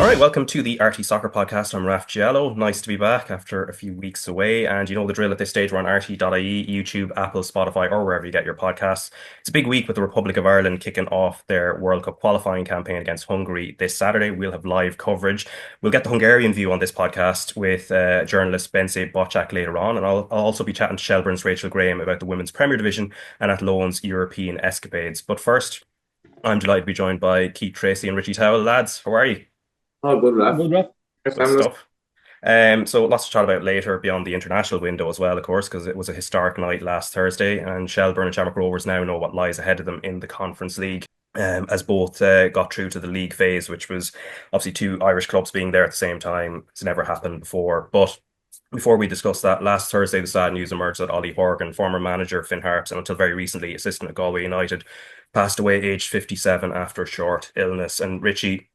right, welcome to the RTÉ Soccer Podcast. I'm Raf Diallo. Nice to be back after a few weeks away. And you know the drill at this stage. We're on RTÉ.ie, YouTube, Apple, Spotify, or wherever you get your podcasts. It's a big week with the Republic of Ireland kicking off their World Cup qualifying campaign against Hungary this Saturday. We'll have live coverage. We'll get the Hungarian view on this podcast with journalist Bence Bocsak later on. And I'll also be chatting to Shelbourne's Rachel Graham about the Women's Premier Division and Athlone's European escapades. But first, I'm delighted to be joined by Keith Treacy and Richie Towell. Lads, how are you? Oh, good, Raf. Good, Raf. Good stuff. So lots to chat about later beyond the international window as well, of course, because it was a historic night last Thursday, and Shelbourne and Shamrock Rovers now know what lies ahead of them in the Conference League, as both got through to the league phase, which was obviously two Irish clubs being there at the same time. It's never happened before. But before we discuss that, last Thursday the sad news emerged that Ollie Horgan, former manager of Finn Harps and until very recently assistant at Galway United, passed away aged 57 after a short illness. And Richie,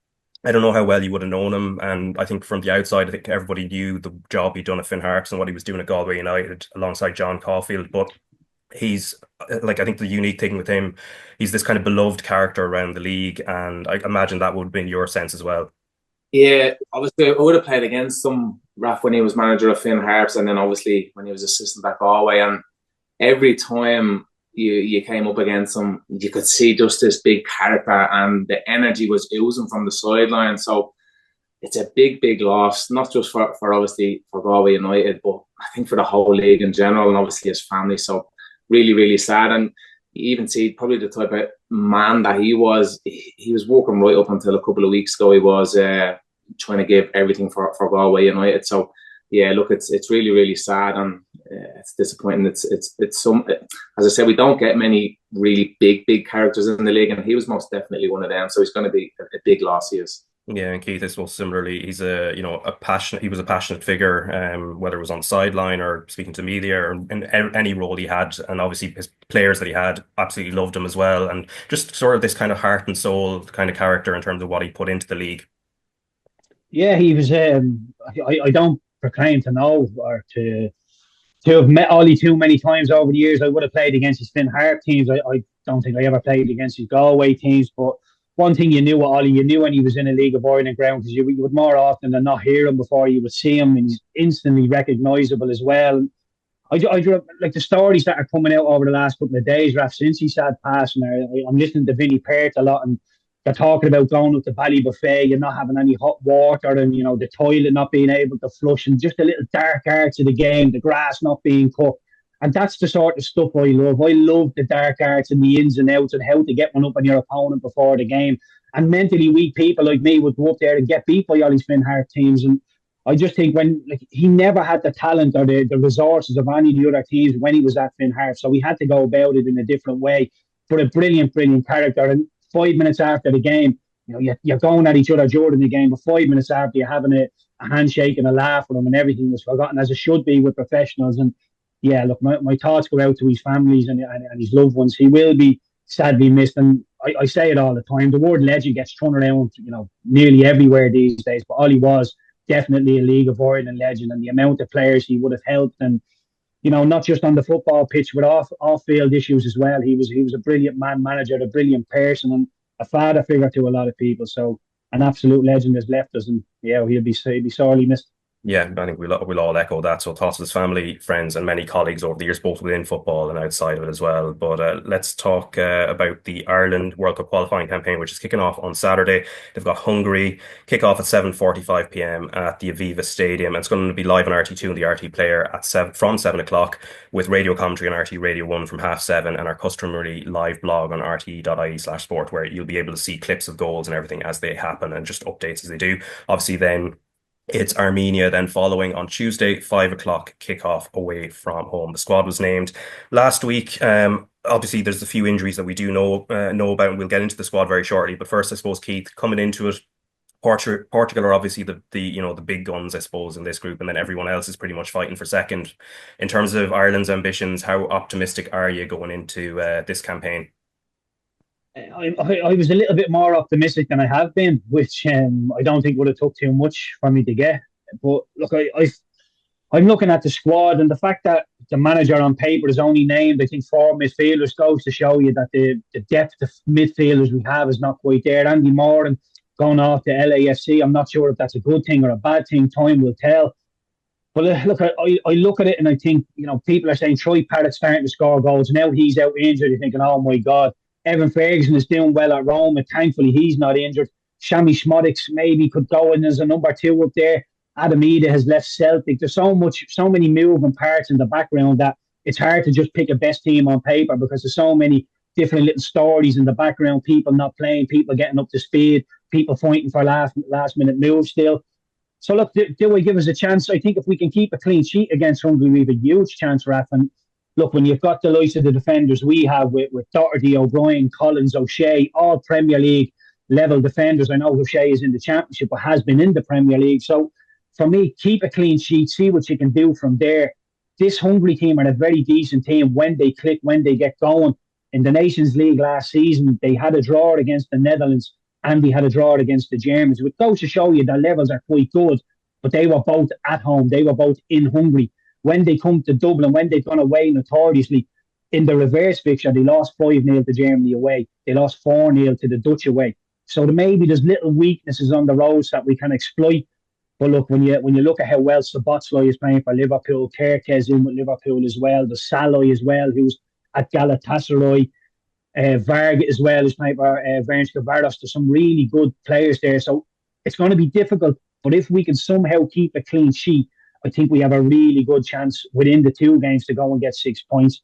I don't know how well you would have known him, and I think from the outside, I think everybody knew the job he'd done at Finn Harps and what he was doing at Galway United alongside John Caulfield. But he's like, I think the unique thing with him, he's this kind of beloved character around the league, and I imagine that would have been your sense as well. Yeah, obviously I would have played against him, Raf, when he was manager of Finn Harps, and then obviously when he was assistant at Galway. And every time you came up against him, you could see just this big character, and the energy was oozing from the sideline. So it's a big loss, not just for obviously for Galway United, but I think for the whole league in general, and obviously his family. So really sad. And you even see probably the type of man that he was. He was working right up until a couple of weeks ago. He was trying to give everything for Galway United. So yeah, look, it's really sad, and it's disappointing. It's some, as I said, we don't get many really big characters in the league, and he was most definitely one of them. So he's going to be a big loss. He is. Yeah, and Keith, I suppose similarly, he's he was a passionate figure, whether it was on sideline or speaking to media or in any role he had, and obviously his players that he had absolutely loved him as well, and just sort of this kind of heart and soul kind of character in terms of what he put into the league. Yeah, he was. I don't proclaim to know or to have met Ollie too many times over the years. I would have played against his Finn Harp teams. I don't think I ever played against his Galway teams. But one thing you knew with Ollie, you knew when he was in a League of Ireland ground, because you would more often than not hear him before you would see him, and he's instantly recognisable as well. I like the stories that are coming out over the last couple of days, Raf, since he sad passing. I'm listening to Vinnie Perth a lot, and they're talking about going up to Bally Buffet and not having any hot water, and the toilet not being able to flush, and just the little dark arts of the game, the grass not being cut. And that's the sort of stuff I love. I love the dark arts and the ins and outs and how to get one up on your opponent before the game. And mentally weak people like me would go up there and get beat by all these Finn Hart teams. And I just think he never had the talent or the resources of any of the other teams when he was at Finn Hart. So he had to go about it in a different way. But a brilliant character. And 5 minutes after the game, you're going at each other during the game, but 5 minutes after, you're having a handshake and a laugh with him, and everything was forgotten, as it should be with professionals. And yeah, look, my thoughts go out to his families and his loved ones. He will be sadly missed, and I say it all the time. The word legend gets thrown around, nearly everywhere these days. But Ollie was definitely a League of Ireland legend, and the amount of players he would have helped, and not just on the football pitch, but off field issues as well. He was a brilliant manager, a brilliant person, and a father figure to a lot of people. So an absolute legend has left us, and yeah, he'll be sorely missed. Yeah, I think we'll all echo that. So thoughts of his family, friends, and many colleagues over the years, both within football and outside of it as well. But let's talk about the Ireland World Cup qualifying campaign, which is kicking off on Saturday. They've got Hungary, kick off at 7:45 p.m. at the Aviva Stadium. And it's going to be live on RT2 and the RT Player from 7 o'clock, with radio commentary on RT Radio 1 from 7:30, and our customary live blog on rte.ie/sport, where you'll be able to see clips of goals and everything as they happen and just updates as they do. Obviously, then it's Armenia then following on Tuesday, 5 o'clock kickoff away from home. The squad was named last week. Obviously, there's a few injuries that we do know about, and we'll get into the squad very shortly. But first, I suppose, Keith, coming into it, Portugal are obviously the big guns, I suppose, in this group, and then everyone else is pretty much fighting for second. In terms of Ireland's ambitions, how optimistic are you going into this campaign? I was a little bit more optimistic than I have been, which I don't think would have took too much for me to get. But look, I'm looking at the squad, and the fact that the manager on paper is only named, I think, 4 midfielders goes to show you that the depth of midfielders we have is not quite there. Andy Moore and going off to LAFC. I'm not sure if that's a good thing or a bad thing. Time will tell. But look, I look at it and I think, people are saying Troy Parrott's starting to score goals. Now he's out injured. You're thinking, oh my God, Evan Ferguson is doing well at Rome, and thankfully he's not injured. Shammy Schmodics maybe could go in as a number 2 up there. Adam Ida has left Celtic. There's so many moving parts in the background that it's hard to just pick a best team on paper, because there's so many different little stories in the background. People not playing, people getting up to speed, people fighting for last minute moves still. So look, do I give us a chance? I think if we can keep a clean sheet against Hungary, we have a huge chance, Raf. And look, when you've got the likes of the defenders we have with Doherty, O'Brien, Collins, O'Shea, all Premier League level defenders. I know O'Shea is in the Championship, but has been in the Premier League. So for me, keep a clean sheet, see what you can do from there. This Hungary team are a very decent team when they click, when they get going. In the Nations League last season, they had a draw against the Netherlands and they had a draw against the Germans, which goes to show you their levels are quite good, but they were both at home. They were both in Hungary. When they come to Dublin, when they've gone away notoriously, in the reverse fixture, they lost 5-0 to Germany away. They lost 4-0 to the Dutch away. So maybe there's little weaknesses on the roads that we can exploit. But look, when you look at how well Szoboszlai is playing for Liverpool, Kerkez in with Liverpool as well, the Saloi as well, who's at Galatasaray, Varga as well is playing for Vernska Varos. There's some really good players there. So it's going to be difficult. But if we can somehow keep a clean sheet, I think we have a really good chance within the 2 games to go and get 6 points.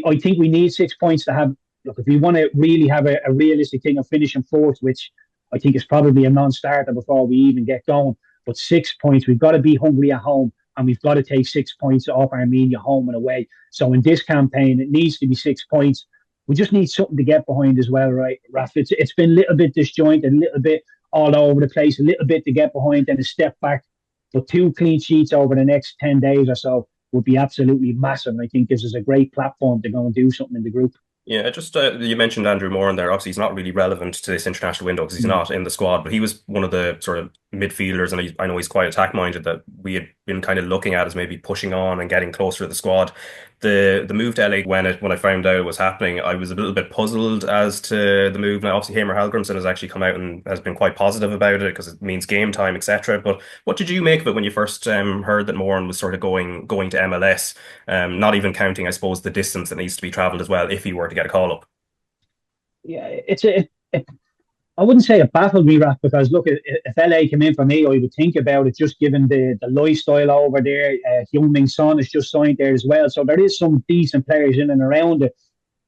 I think we need 6 points to have. Look, if we want to really have a realistic thing of finishing 4th, which I think is probably a non-starter before we even get going. But 6 points, we've got to beat Hungary at home, and we've got to take 6 points off Armenia home and away. So in this campaign, it needs to be 6 points. We just need something to get behind as well, right, Raf? It's been a little bit disjointed, a little bit all over the place, a little bit to get behind and a step back. But 2 clean sheets over the next 10 days or so would be absolutely massive. And I think gives us a great platform to go and do something in the group. Yeah, just you mentioned Andrew Moran there. Obviously, he's not really relevant to this international window because he's not in the squad, but he was one of the sort of midfielders, and I know he's quite attack-minded, that we had been kind of looking at as maybe pushing on and getting closer to the squad. The move to LA, when I found out it was happening, I was a little bit puzzled as to the move. Now, obviously, Hamer Hallgrimsson has actually come out and has been quite positive about it because it means game time, etc. But what did you make of it when you first heard that Moran was sort of going to MLS? Not even counting, I suppose, the distance that needs to be travelled as well if he were to get a call up. Yeah, I wouldn't say it baffled me, Raf, because look, if LA came in for me, I would think about it, just given the lifestyle over there. Heung-min Son is just signed there as well. So there is some decent players in and around it.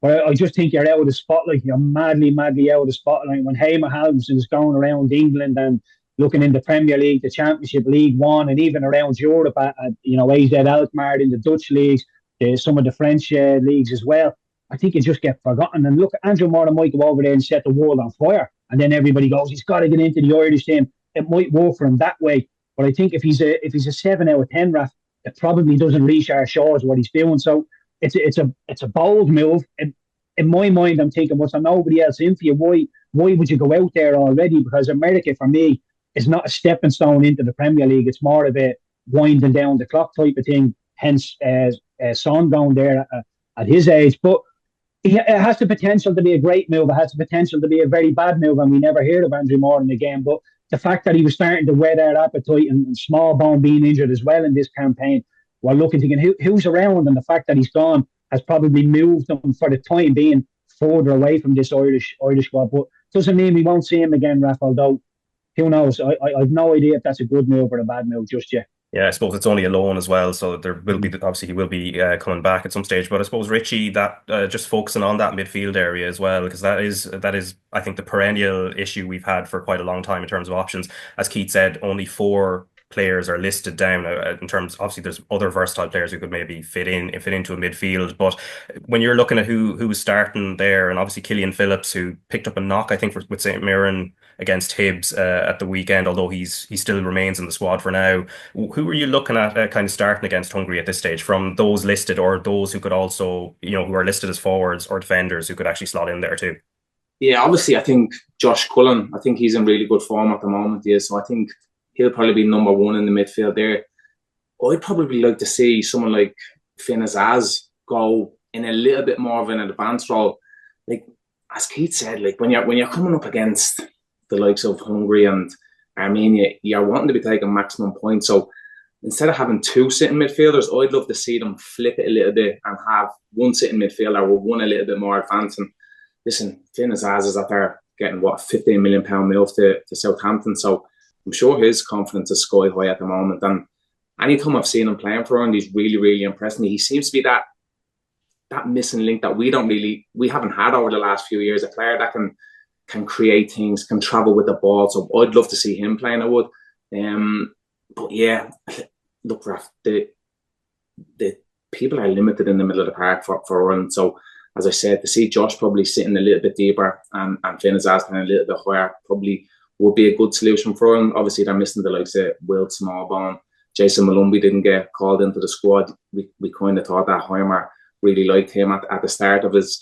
But I just think you're out of the spotlight. You're madly, madly out of the spotlight. When Hamer Hallgrimsson is going around England and looking in the Premier League, the Championship, League One, and even around Europe at AZ Alkmaar in the Dutch leagues, some of the French leagues as well, I think you just get forgotten. And look, Andrew Moran might go over there and set the world on fire. And then everybody goes, he's got to get into the Irish team. It might work for him that way. But I think if he's a 7 out of 10, Raf, it probably doesn't reach our shores what he's doing. So it's a bold move. In my mind, I'm thinking, was there nobody else in for you? Why would you go out there already? Because America, for me, is not a stepping stone into the Premier League. It's more of a winding down the clock type of thing. Hence, Son going there at his age. But it has the potential to be a great move. It has the potential to be a very bad move, and we never heard of Andrew Moran again. But the fact that he was starting to whet our appetite, and Smallbone being injured as well in this campaign, we're looking thinking who's around, and the fact that he's gone has probably moved him for the time being further away from this Irish squad. But doesn't mean we won't see him again, Raf, although who knows? I have no idea if that's a good move or a bad move just yet. Yeah, I suppose it's only a loan as well, so there will be, obviously he will be coming back at some stage. But I suppose Richie, that just focusing on that midfield area as well, because that is I think the perennial issue we've had for quite a long time in terms of options. As Keith said, only 4 players are listed down in terms. Obviously, there's other versatile players who could maybe fit into a midfield. But when you're looking at who's starting there, and obviously Killian Phillips, who picked up a knock, I think, with St Mirren against Hibs at the weekend, although he still remains in the squad for now. Who are you looking at kind of starting against Hungary at this stage, from those listed or those who could also, who are listed as forwards or defenders who could actually slot in there too? Yeah, obviously, I think Josh Cullen, I think he's in really good form at the moment. Yeah, so I think he'll probably be number 1 in the midfield there. I'd probably like to see someone like Finn Harps go in a little bit more of an advanced role. Like, as Keith said, like when you're coming up against the likes of Hungary and Armenia, you're wanting to be taking maximum points. So instead of having two sitting midfielders, I'd love to see them flip it a little bit and have one sitting midfielder with one a little bit more advanced. And listen, Finn Harps is out there getting, what, £15 million move to Southampton. So I'm sure his confidence is sky high at the moment. And anytime I've seen him playing for Ireland, he's really, really impressed me. He seems to be that missing link that we haven't had over the last few years. A player that can create things, can travel with the ball. So I'd love to see him playing, I would. But yeah, look, Raf, the people are limited in the middle of the park for Ireland. So as I said, to see Josh probably sitting a little bit deeper and Finn Harps playing a little bit higher probably would be a good solution for him. Obviously, they're missing the likes of Will Smallbone. Jason Malumbi didn't get called into the squad. We kind of thought that Heimer really liked him at the start of his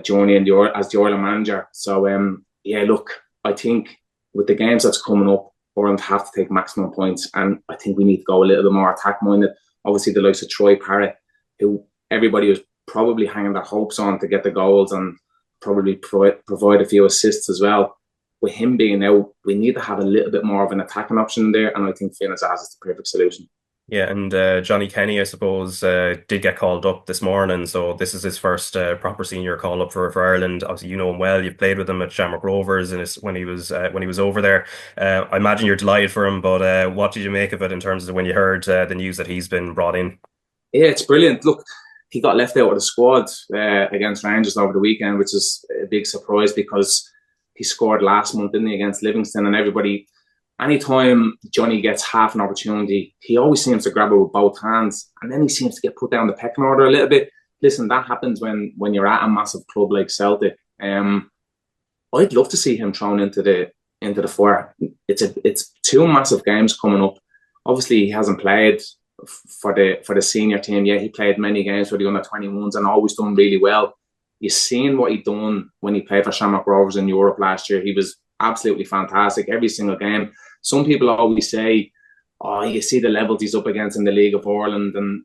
journey as the Ireland manager. So, yeah, look, I think with the games that's coming up, Ireland have to take maximum points. And I think we need to go a little bit more attack-minded. Obviously, the likes of Troy Parrott, who everybody was probably hanging their hopes on to get the goals and probably provide a few assists as well. With him being out, we need to have a little bit more of an attacking option there, and I think Finn Harps is the perfect solution. Yeah, and Johnny Kenny, I suppose, did get called up this morning, so this is his first proper senior call up for Ireland. Obviously, you know him well. You've played with him at Shamrock Rovers, and when he was over there. I imagine you're delighted for him, but what did you make of it in terms of when you heard the news that he's been brought in? Yeah, it's brilliant. Look, he got left out of the squad against Rangers over the weekend, which is a big surprise because he scored last month, didn't he, against Livingston, and everybody. Anytime Johnny gets half an opportunity, he always seems to grab it with both hands, and then he seems to get put down the pecking order a little bit. Listen, that happens when you're at a massive club like Celtic. I'd love to see him thrown into the fire. It's two massive games coming up. Obviously, he hasn't played for the senior team yet. He played many games for the under-21s and always done really well. You've seen what he done when he played for Shamrock Rovers in Europe last year. He was absolutely fantastic every single game. Some people always say, oh, you see the levels he's up against in the League of Ireland, and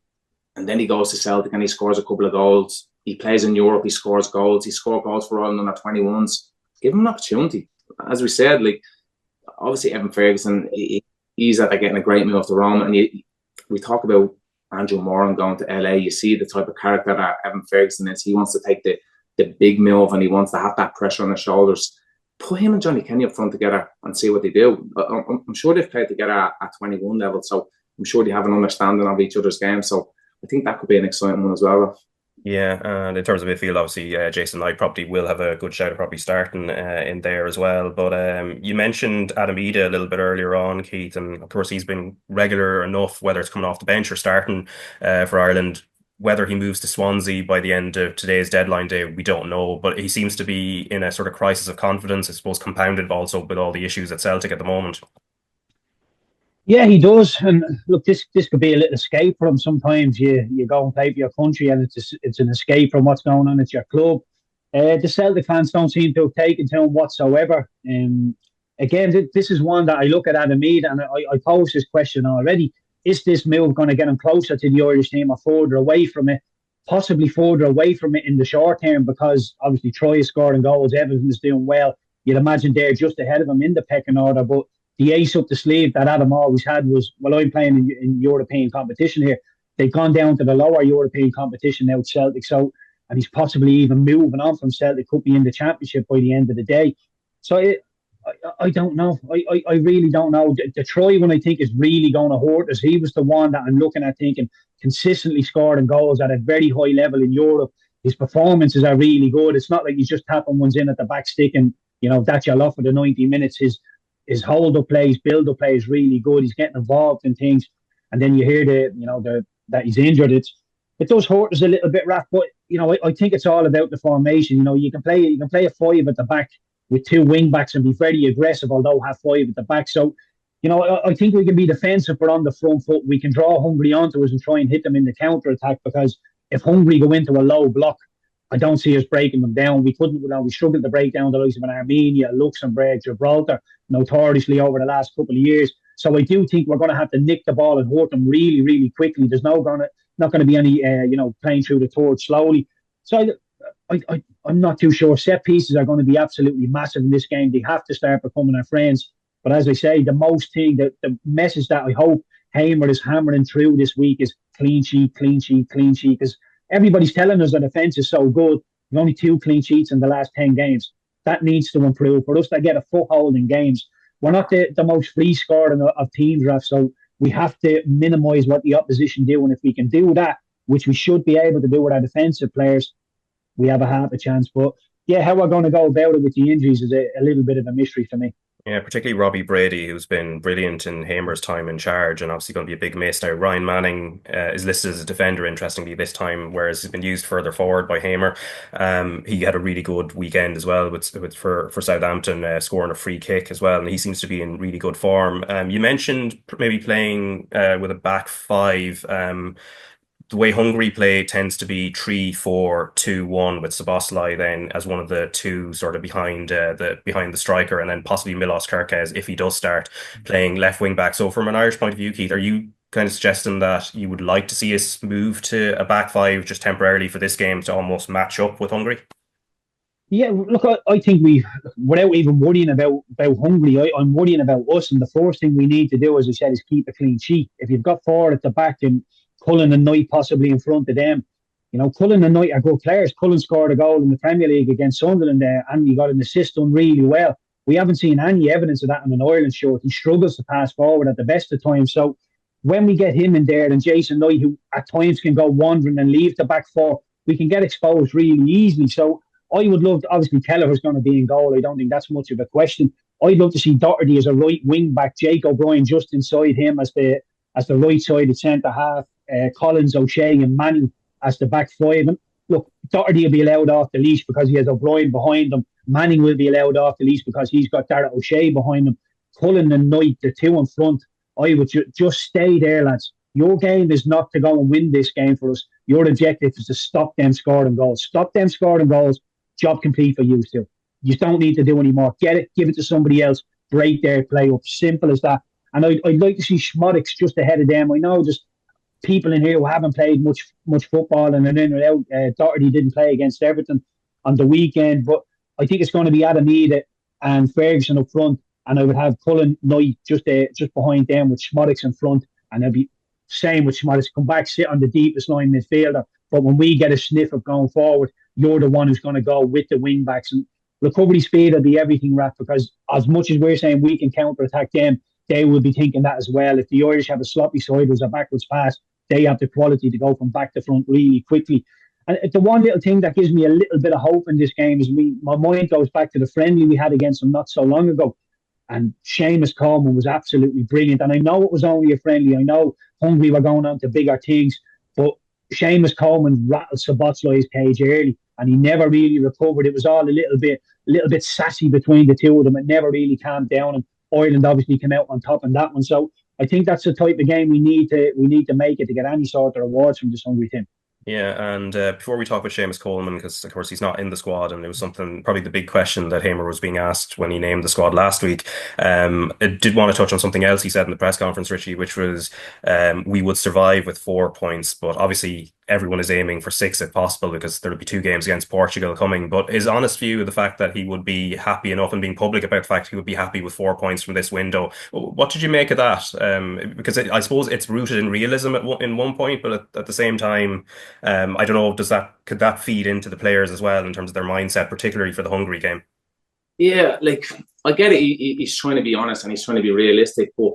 then he goes to Celtic and he scores a couple of goals. He plays in Europe, he scores goals. He scored goals for Ireland under 21s. Give him an opportunity. As we said, like, obviously Evan Ferguson, he's at getting a great move to Roma, and we talk about Andrew Moran going to LA. You see the type of character that Evan Ferguson is. He wants to take the big move, and he wants to have that pressure on his shoulders. Put him and Johnny Kenny up front together and see what they do. I'm sure they've played together at 21 level, so I'm sure they have an understanding of each other's game. So I think that could be an exciting one as well, Raf. Yeah, and in terms of midfield, obviously Jason Knight probably will have a good shout of probably starting in there as well. But you mentioned Adam Ida a little bit earlier on, Keith, and of course he's been regular enough, whether it's coming off the bench or starting for Ireland. Whether he moves to Swansea by the end of today's deadline day, we don't know. But he seems to be in a sort of crisis of confidence, I suppose, compounded also with all the issues at Celtic at the moment. Yeah, he does. And look, this could be a little escape for him. Sometimes you go and play for your country and it's an escape from what's going on at your club. The Celtic fans don't seem to have taken to him whatsoever. Again, this is one that I look at Adam Mead, and I posed this question already. Is this move going to get him closer to the Irish team or further away from it? Possibly further away from it in the short term, because obviously Troy is scoring goals, Everton is doing well. You'd imagine they're just ahead of him in the pecking order. But the ace up the sleeve that Adam always had was, well, I'm playing in European competition here. They've gone down to the lower European competition now at Celtic. So, and he's possibly even moving on from Celtic, could be in the Championship by the end of the day. So I don't know. I really don't know. The Troy one, I think, is really going to hurt us. He was the one that I'm looking at thinking consistently scoring goals at a very high level in Europe. His performances are really good. It's not like he's just tapping ones in at the back stick and, that's your lot for the 90 minutes. His hold-up play, his build-up play is really good. He's getting involved in things. And then you hear that he's injured. It does hurt us a little bit, Raf, but, I think it's all about the formation. You can play a five at the back with two wing backs and be very aggressive, although have five at the back. So, I think we can be defensive, but on the front foot, we can draw Hungary onto us and try and hit them in the counter attack, because if Hungary go into a low block, I don't see us breaking them down. We struggled to break down the likes of an Armenia, Luxembourg, Gibraltar, notoriously over the last couple of years. So I do think we're going to have to nick the ball and hurt them really, really quickly. There's not going to be any, playing through the third slowly. So I'm not too sure. Set pieces are going to be absolutely massive in this game. They have to start becoming our friends. But as I say, the message that I hope Hamer is hammering through this week is clean sheet, clean sheet, clean sheet. Because everybody's telling us the defence is so good. We've only 2 clean sheets in the last 10 games. That needs to improve for us to get a foothold in games. We're not the most free scoring of teams, Raf, so we have to minimise what the opposition do. And if we can do that, which we should be able to do with our defensive players, we have a half a chance. But yeah, how we're going to go about it with the injuries is a little bit of a mystery for me. Yeah, particularly Robbie Brady, who's been brilliant in Hamer's time in charge and obviously going to be a big miss. Now, Ryan Manning is listed as a defender, interestingly, this time, whereas he's been used further forward by Hamer. He had a really good weekend as well for Southampton, scoring a free kick as well, and he seems to be in really good form. You mentioned maybe playing with a back five. The way Hungary play tends to be 3-4-2-1 with Szoboszlai then as one of the two sort of behind the striker, and then possibly Milos Kerkez if he does start playing left wing back. So from an Irish point of view, Keith, are you kind of suggesting that you would like to see us move to a back five just temporarily for this game to almost match up with Hungary? Yeah, look, I think without even worrying about Hungary, I'm worrying about us. And the first thing we need to do, as I said, is keep a clean sheet. If you've got 4 at the back, then Cullen and Knight possibly in front of them. You know, Cullen and Knight are good players. Cullen scored a goal in the Premier League against Sunderland there, and he got an assist done really well. We haven't seen any evidence of that in an Ireland shirt. He struggles to pass forward at the best of times. So when we get him in there and Jason Knight, who at times can go wandering and leave the back 4, we can get exposed really easily. So I would love to, obviously Kelleher's going to be in goal. I don't think that's much of a question. I'd love to see Doherty as a right wing back, Jake O'Brien just inside him as the right sided centre half. Collins, O'Shea and Manning as the back 5. And look, Doherty will be allowed off the leash because he has O'Brien behind him. Manning will be allowed off the leash because he's got Darragh O'Shea behind him. Cullen and Knight, the 2 in front. I would just stay there, lads. Your game is not to go and win this game for us. Your objective is to stop them scoring goals. Stop them scoring goals. Job complete for you still. You don't need to do any more. Get it, give it to somebody else. Break their play up. Simple as that. And I'd like to see Schmodix just ahead of them. I know just people in here who haven't played much football and are in and out. Doherty didn't play against Everton on the weekend, but I think it's going to be Adamida and Ferguson up front, and I would have Cullen Knight just behind them with Schmodix in front, and it'll be same with Schmodix. Come back, sit on the deepest line midfielder. But when we get a sniff of going forward, you're the one who's going to go with the wing backs, and recovery speed will be everything, Raf, because as much as we're saying we can counter attack them, they will be thinking that as well. If the Irish have a sloppy sideways or backwards pass, they have the quality to go from back to front really quickly. And the one little thing that gives me a little bit of hope in this game is my mind goes back to the friendly we had against them not so long ago. And Seamus Coleman was absolutely brilliant. And I know it was only a friendly. I know Hungary were going on to bigger things. But Seamus Coleman rattled Szoboszlai's cage early. And he never really recovered. It was all a little bit sassy between the two of them. It never really calmed down. And Ireland obviously came out on top in that one. So I think that's the type of game we need to make it to get any sort of rewards from this Hungary team. Yeah, and before we talk about Seamus Coleman, because of course he's not in the squad, and it was something, probably the big question that Hamer was being asked when he named the squad last week. I did want to touch on something else he said in the press conference, Richie, which was we would survive with 4 points, but obviously everyone is aiming for 6 if possible because there'll be 2 games against Portugal coming. But his honest view of the fact that he would be happy enough and being public about the fact he would be happy with 4 points from this window, what did you make of that? Because I suppose it's rooted in realism in one point, but at the same time, I don't know, could that feed into the players as well in terms of their mindset, particularly for the Hungary game? Yeah, like I get it. He's trying to be honest and he's trying to be realistic, but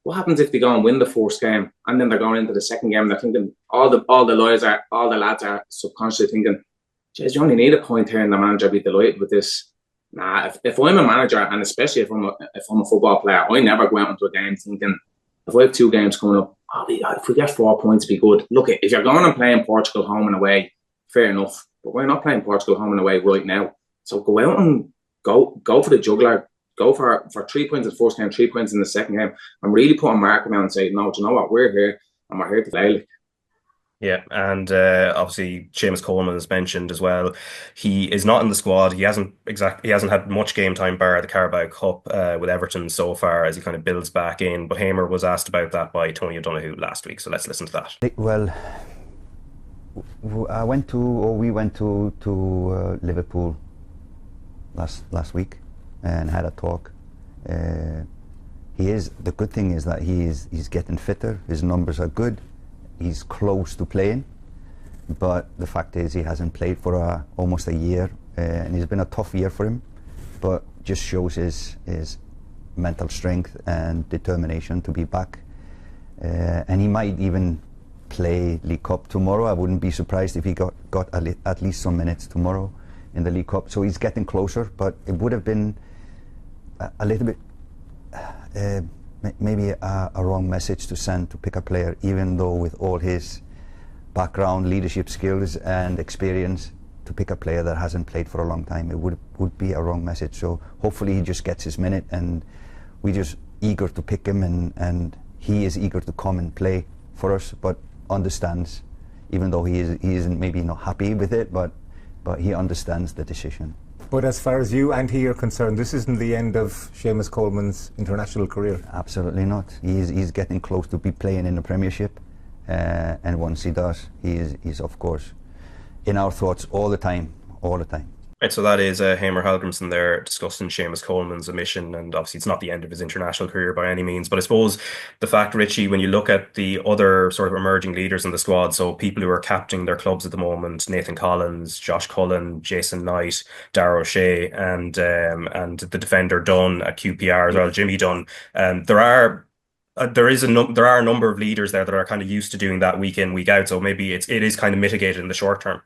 what happens if they go and win the first game and then they're going into the second game? They're thinking all the lads are subconsciously thinking, "Geez, you only need a point here," and the manager be delighted with this. Nah, if I'm a manager, and especially if I'm a football player, I never go out into a game thinking, if I have 2 games coming up, if we get 4 points, be good. Look, if you're going and playing Portugal home and away, fair enough. But we're not playing Portugal home and away right now. So go out and go for the jugular. Go for 3 points in the first game, 3 points in the second game, and really put a mark around and say, no, do you know what? We're here and we're here to play. Yeah, and obviously Seamus Coleman is mentioned as well. He is not in the squad. He hasn't had much game time bar the Carabao Cup with Everton so far as he kind of builds back in. But Hamer was asked about that by Tony O'Donoghue last week, so let's listen to that. Well, We went to Liverpool last week and had a talk. The good thing is that he's getting fitter. His numbers are good. He's close to playing, but the fact is he hasn't played for almost a year, and it's been a tough year for him. But just shows his mental strength and determination to be back, and he might even play League Cup tomorrow. I wouldn't be surprised if he got at least some minutes tomorrow in the League Cup. So he's getting closer, but it would have been a little bit maybe a wrong message to send to pick a player, even though with all his background, leadership skills and experience, to pick a player that hasn't played for a long time, it would be a wrong message. So hopefully he just gets his minute, and we're just eager to pick him, and he is eager to come and play for us, but understands, even though he isn't maybe not happy with it, but he understands the decision. But as far as you and he are concerned, this isn't the end of Seamus Coleman's international career? Absolutely not. He's getting close to be playing in the Premiership, and once he does, he's of course in our thoughts all the time. Right, so that is Hamer Halgrimsson there discussing Seamus Coleman's omission, and obviously it's not the end of his international career by any means. But I suppose the fact, Richie, when you look at the other sort of emerging leaders in the squad, so people who are captaining their clubs at the moment, Nathan Collins, Josh Cullen, Jason Knight, Darragh O'Shea, and the defender Dunn at QPR as well, Jimmy Dunn. There are a number of leaders there that are kind of used to doing that week in, week out. So maybe it is kind of mitigated in the short term.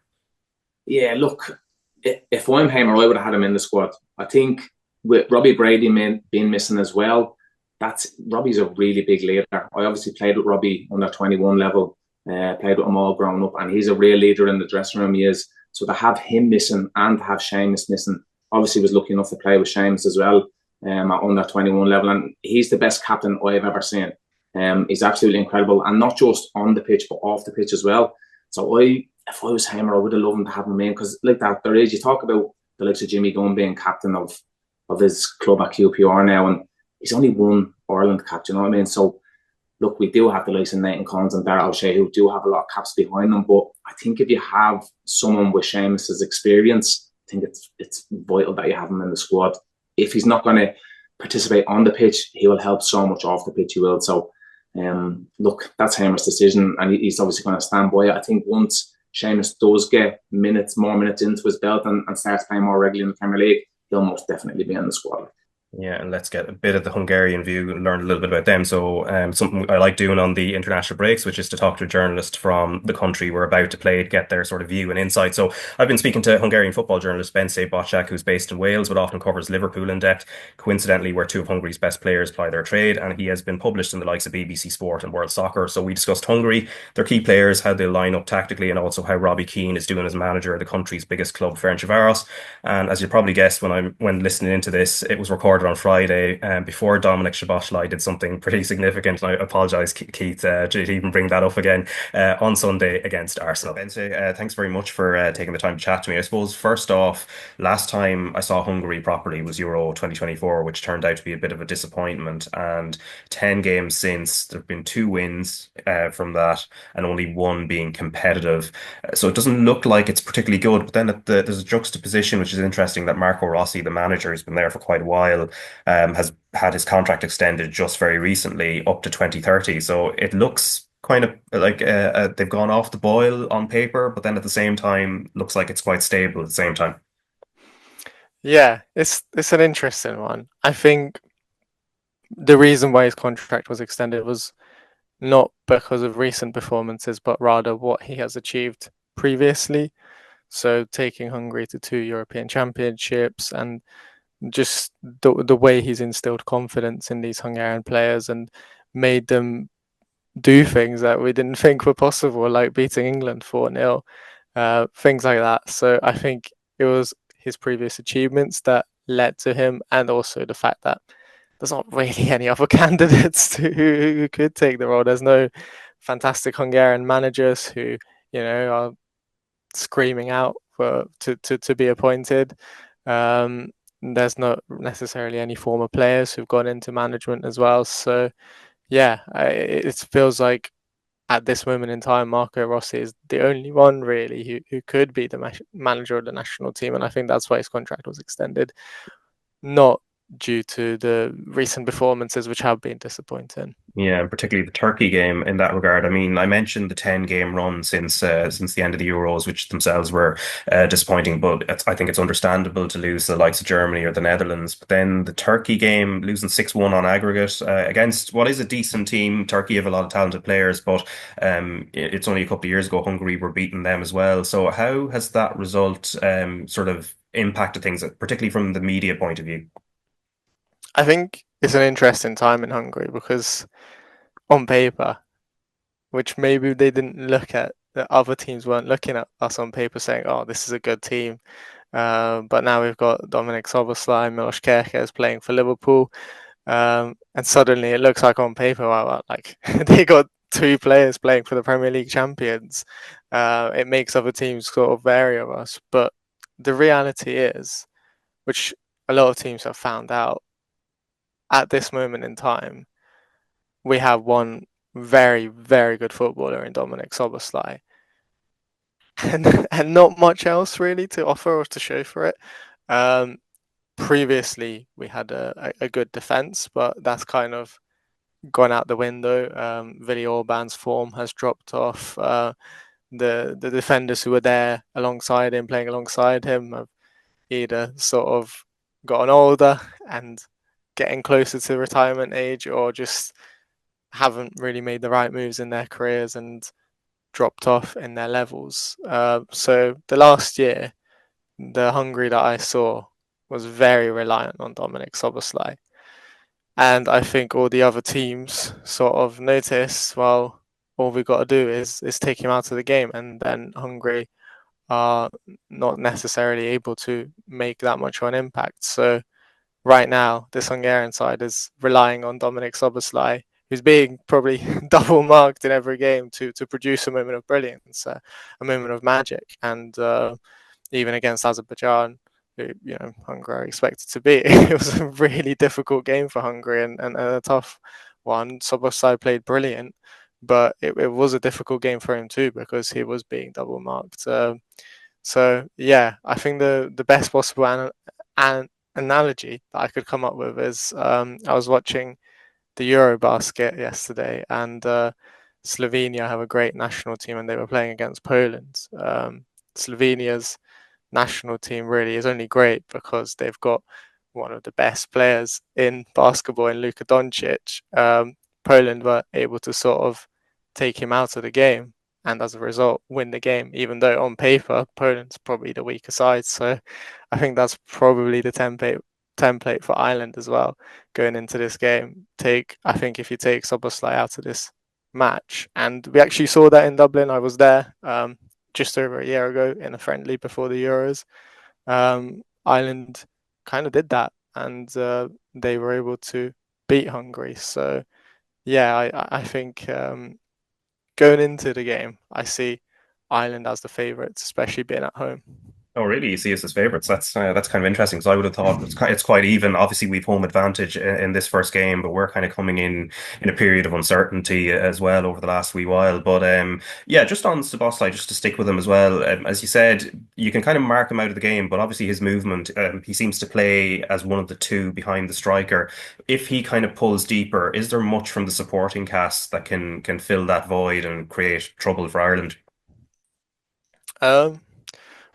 Yeah, look, if I'm Hamer, I would have had him in the squad. I think with Robbie Brady being missing as well, Robbie's a really big leader. I obviously played with Robbie under 21 level, played with him all grown up, and he's a real leader in the dressing room. He is. So to have him missing and to have Seamus missing, obviously was lucky enough to play with Seamus as well at under 21 level, and he's the best captain I've ever seen. He's absolutely incredible, and not just on the pitch but off the pitch as well. So if I was Hamer, I would have loved him to have him in, because like that, you talk about the likes of Jimmy Dunn being captain of his club at QPR now, and he's only one Ireland cap, you know what I mean? So look, we do have the likes of Nathan Collins and Darragh O'Shea who do have a lot of caps behind them, but I think if you have someone with Seamus's experience, I think it's vital that you have him in the squad. If he's not going to participate on the pitch, he will help so much off the pitch, he will. So look, that's Hamer's decision, and he's obviously going to stand by it. I think once Seamus does get more minutes into his belt and starts playing more regularly in the Premier League, he'll most definitely be in the squad. Yeah, and let's get a bit of the Hungarian view and learn a little bit about them. So something I like doing on the international breaks, which is to talk to a journalist from the country we're about to play, get their sort of view and insight. So I've been speaking to Hungarian football journalist Bence Bocsak, who's based in Wales but often covers Liverpool in depth, coincidentally where two of Hungary's best players ply their trade, and he has been published in the likes of BBC Sport and World Soccer. So we discussed Hungary, their key players, how they line up tactically, and also how Robbie Keane is doing as manager of the country's biggest club, Ferencváros. And as you probably guessed when listening into this, it was recorded on Friday, before Dominik Szoboszlai did something pretty significant, and I apologise, Keith, to even bring that up again, on Sunday against Arsenal. Bence, thanks very much for taking the time to chat to me. I suppose, first off, last time I saw Hungary properly was Euro 2024, which turned out to be a bit of a disappointment, and 10 games since, there have been 2 wins from that, and only 1 being competitive. So it doesn't look like it's particularly good, but then there's a juxtaposition, which is interesting, that Marco Rossi, the manager, who's been there for quite a while, has had his contract extended just very recently up to 2030. So it looks kind of like they've gone off the boil on paper, but then at the same time looks like it's quite stable at the same time. Yeah, it's an interesting one. I think the reason why his contract was extended was not because of recent performances, but rather what he has achieved previously. So taking Hungary to 2 European Championships, and just the way he's instilled confidence in these Hungarian players and made them do things that we didn't think were possible, like beating England 4-0, things like that. So I think it was his previous achievements that led to him, and also the fact that there's not really any other candidates who could take the role. There's no fantastic Hungarian managers who, are screaming out to be appointed. There's not necessarily any former players who've gone into management as well. So, yeah, it feels like at this moment in time, Marco Rossi is the only one really who could be the manager of the national team, and I think that's why his contract was extended, not due to the recent performances, which have been disappointing. Yeah, and particularly the Turkey game in that regard. I mean, I mentioned the 10-game run since the end of the Euros, which themselves were disappointing, but I think it's understandable to lose the likes of Germany or the Netherlands. But then the Turkey game, losing 6-1 on aggregate against what is a decent team. Turkey have a lot of talented players, but it's only a couple of years ago Hungary were beating them as well. So how has that result sort of impacted things, particularly from the media point of view? I think it's an interesting time in Hungary because on paper, which maybe they didn't look at, the other teams weren't looking at us on paper saying, oh, this is a good team. But now we've got Dominik Szoboszlai, Milos Kerkez playing for Liverpool. And suddenly it looks like on paper, well, like they got 2 players playing for the Premier League champions. It makes other teams sort of wary of us. But the reality is, which a lot of teams have found out, at this moment in time, we have one very, very good footballer in Dominik Szoboszlai, and not much else really to offer or to show for it. Previously, we had a good defence, but that's kind of gone out the window. Willi Orban's form has dropped off. The defenders who were there alongside him, playing alongside him, have either sort of gotten older and getting closer to retirement age, or just haven't really made the right moves in their careers and dropped off in their levels. So the last year, the Hungary that I saw was very reliant on Dominik Szoboszlai. And I think all the other teams sort of notice, well, all we've got to do is take him out of the game, and then Hungary are not necessarily able to make that much of an impact. So right now, this Hungarian side is relying on Dominik Szoboszlai, who's being probably double marked in every game to produce a moment of brilliance, a moment of magic. And even against Azerbaijan, who Hungary are expected to beat, it was a really difficult game for Hungary and a tough one. Szoboszlai played brilliant, but it was a difficult game for him too because he was being double marked. So yeah, I think the best possible analogy that I could come up with is I was watching the Eurobasket yesterday, and Slovenia have a great national team, and they were playing against Poland. Slovenia's national team really is only great because they've got one of the best players in basketball in Luka Doncic. Poland were able to sort of take him out of the game, and as a result win the game, even though on paper Poland's probably the weaker side. So I think that's probably the template for Ireland as well going into this game. I think if you take Szoboszlai out of this match, and we actually saw that in Dublin. I was there just over a year ago in a friendly before the Euros. Ireland kind of did that, and they were able to beat Hungary. So yeah, I think going into the game, I see Ireland as the favourites, especially being at home. Oh, really? You see us as favourites? That's kind of interesting because I would have thought it's quite even. Obviously, we've home advantage in this first game, but we're kind of coming in a period of uncertainty as well over the last wee while. But yeah, just on Szoboszlai, just to stick with him as well. As you said, you can kind of mark him out of the game, but obviously his movement, he seems to play as one of the 2 behind the striker. If he kind of pulls deeper, is there much from the supporting cast that can fill that void and create trouble for Ireland?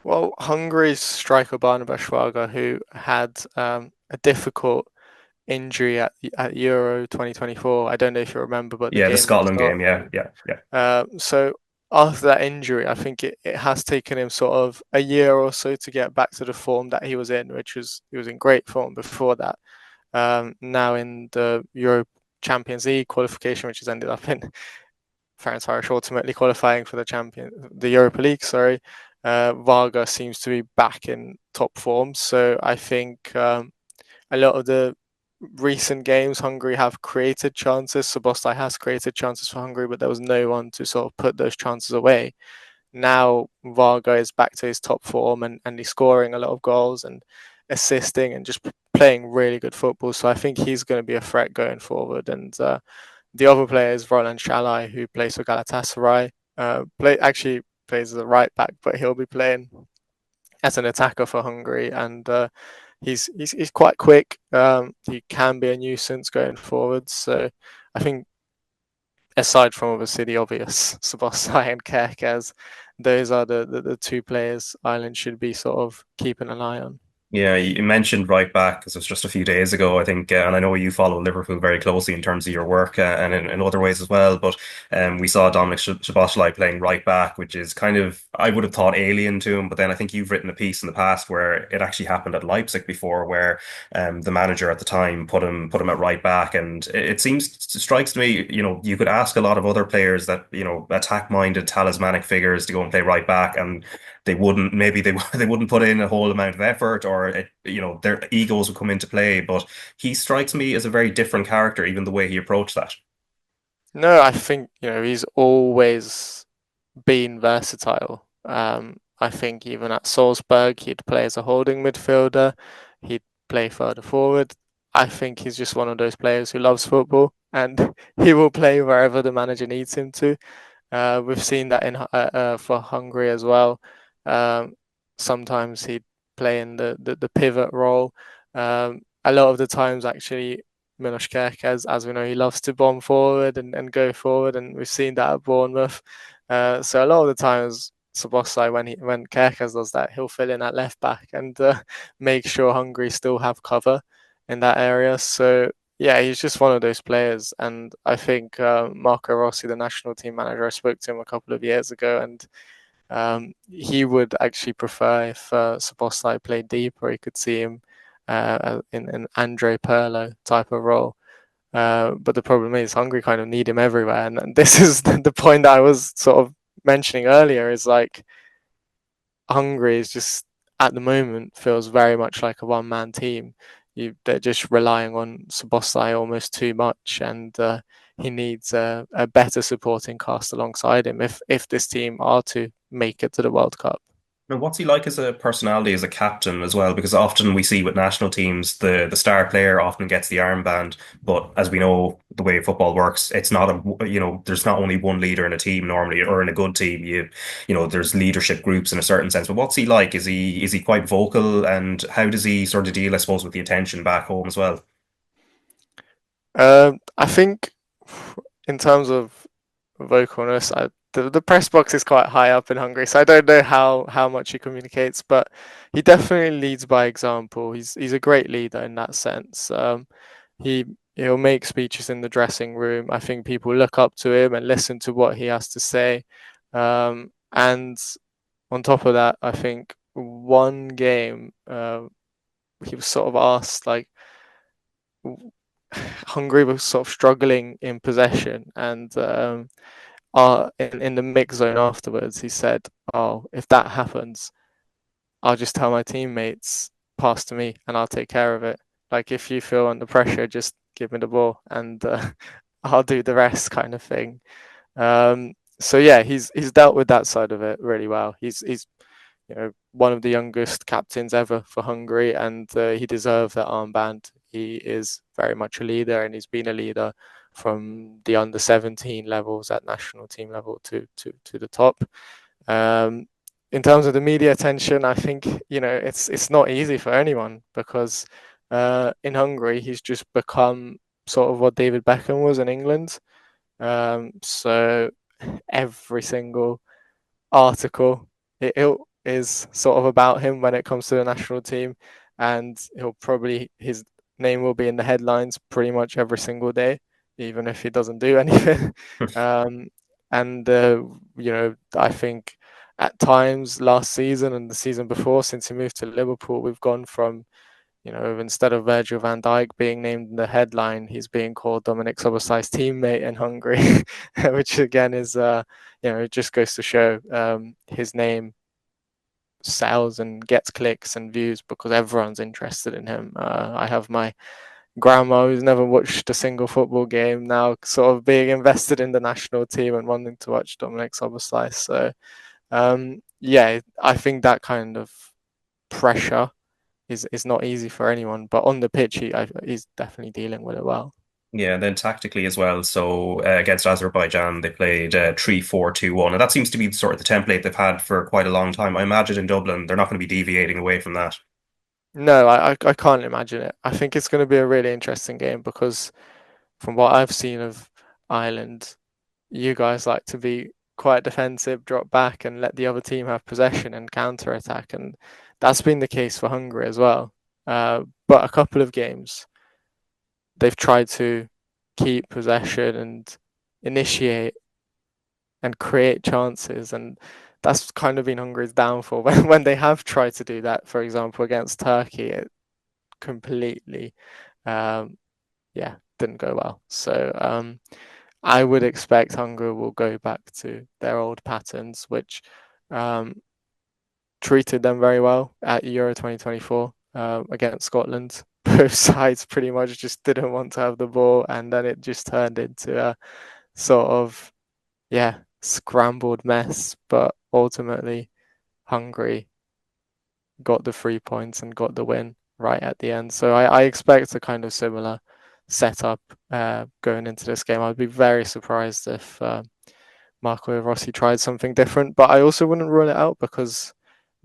Well, Hungary's striker Barnabas Schwager, who had a difficult injury at Euro 2024. I don't know if you remember, but the Scotland game, yeah. So after that injury, I think it has taken him sort of a year or so to get back to the form that he was in, he was in great form before that. Now in the Euro Champions League qualification, which has ended up in Ferencváros ultimately qualifying for the Europa League, sorry. Varga seems to be back in top form. So I think a lot of the recent games, Hungary have created chances. Szoboszlai has created chances for Hungary, but there was no one to sort of put those chances away. Now Varga is back to his top form and he's scoring a lot of goals and assisting and just playing really good football. So I think he's going to be a threat going forward. And The other player is Roland Shalai, who plays for Galatasaray. Actually plays as a right back, but he'll be playing as an attacker for Hungary, and he's quite quick. He can be a nuisance going forward. So I think, aside from obviously the obvious Szoboszlai and Kerkez, those are the two players Ireland should be sort of keeping an eye on. Yeah, you mentioned right back because it was just a few days ago, I think, and I know you follow Liverpool very closely in terms of your work and in other ways as well. But we saw Dominik Szoboszlai playing right back, which is kind of, I would have thought, alien to him. But then I think you've written a piece in the past where it actually happened at Leipzig before, where the manager at the time put him at right back, and it strikes me, you could ask a lot of other players that attack-minded, talismanic figures to go and play right back, and they wouldn't they wouldn't put in a whole amount of effort, or their egos would come into play. But he strikes me as a very different character, even the way he approached that. No, I think he's always been versatile. I think even at Salzburg, he'd play as a holding midfielder, he'd play further forward. I think he's just one of those players who loves football, and he will play wherever the manager needs him to. We've seen that in for Hungary as well. Sometimes he'd play in the pivot role. A lot of the times, actually, Milos Kerkez, as we know, he loves to bomb forward and go forward, and we've seen that at Bournemouth. So a lot of the times, Szoboszlai, when Kerkez does that, he'll fill in at left back and make sure Hungary still have cover in that area. So yeah, he's just one of those players, and I think Marco Rossi, the national team manager, I spoke to him a couple of years ago, and he would actually prefer if Szoboszlai played deep, or he could see him in an Andre Pirlo type of role. But the problem is Hungary kind of need him everywhere, and this is the point that I was sort of mentioning earlier, is like Hungary is just, at the moment, feels very much like a one-man team. They're just relying on Szoboszlai almost too much, and he needs a better supporting cast alongside him if this team are to make it to the World Cup. Now, what's he like as a personality, as a captain as well? Because often we see with national teams, the star player often gets the armband, but as we know, the way football works, it's not there's not only one leader in a team normally, or in a good team. There's leadership groups in a certain sense. But what's he like? Is he quite vocal, and how does he sort of deal, I suppose, with the attention back home as well? I think in terms of vocalness, the press box is quite high up in Hungary, so I don't know how much he communicates, but he definitely leads by example. He's a great leader in that sense. He'll make speeches in the dressing room. I think people look up to him and listen to what he has to say. And on top of that, I think one game he was sort of asked, like, Hungary was sort of struggling in possession, and in the mix zone afterwards, he said, "Oh, if that happens, I'll just tell my teammates, pass to me, and I'll take care of it. Like, if you feel under pressure, just give me the ball, and I'll do the rest," kind of thing. So yeah, he's dealt with that side of it really well. He's one of the youngest captains ever for Hungary, and he deserves that armband. He is very much a leader, and he's been a leader from the under 17 levels at national team level to the top. In terms of the media attention, I think it's not easy for anyone, because in Hungary he's just become sort of what David Beckham was in England. So every single article it is sort of about him when it comes to the national team, and his name will be in the headlines pretty much every single day, even if he doesn't do anything. I think at times last season and the season before, since he moved to Liverpool, we've gone from, instead of Virgil van Dijk being named in the headline, he's being called Dominik Szoboszlai's teammate in Hungary, which again is, it just goes to show his name sells and gets clicks and views because everyone's interested in him. I have my grandma, who's never watched a single football game, now sort of being invested in the national team and wanting to watch Dominik Szoboszlai. So I think that kind of pressure is not easy for anyone, but on the pitch he's definitely dealing with it well. Yeah, and then tactically as well. So against Azerbaijan, they played 3-4-2-1, and that seems to be sort of the template they've had for quite a long time. I imagine in Dublin, they're not going to be deviating away from that. No, I can't imagine it. I think it's going to be a really interesting game because from what I've seen of Ireland, you guys like to be quite defensive, drop back, and let the other team have possession and counter attack, and that's been the case for Hungary as well. But a couple of games, they've tried to keep possession and initiate and create chances, and that's kind of been Hungary's downfall. When they have tried to do that, for example, against Turkey, it completely, didn't go well. So I would expect Hungary will go back to their old patterns, which treated them very well at Euro 2024 against Scotland. Both sides pretty much just didn't want to have the ball, and then it just turned into a sort of, scrambled mess. But ultimately, Hungary got the 3 points and got the win right at the end. So I expect a kind of similar setup going into this game. I'd be very surprised if Marco Rossi tried something different, but I also wouldn't rule it out because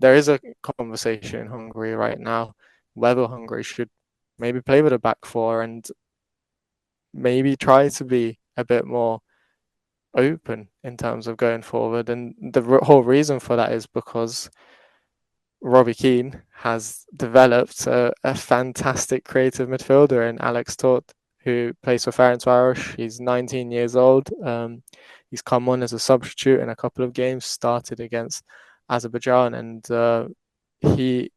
there is a conversation in Hungary right now whether Hungary should maybe play with a back four and maybe try to be a bit more open in terms of going forward. And the whole reason for that is because Robbie Keane has developed a fantastic creative midfielder in Alex Toth, who plays for Ferencváros. He's 19 years old. He's come on as a substitute in a couple of games, started against Azerbaijan, and he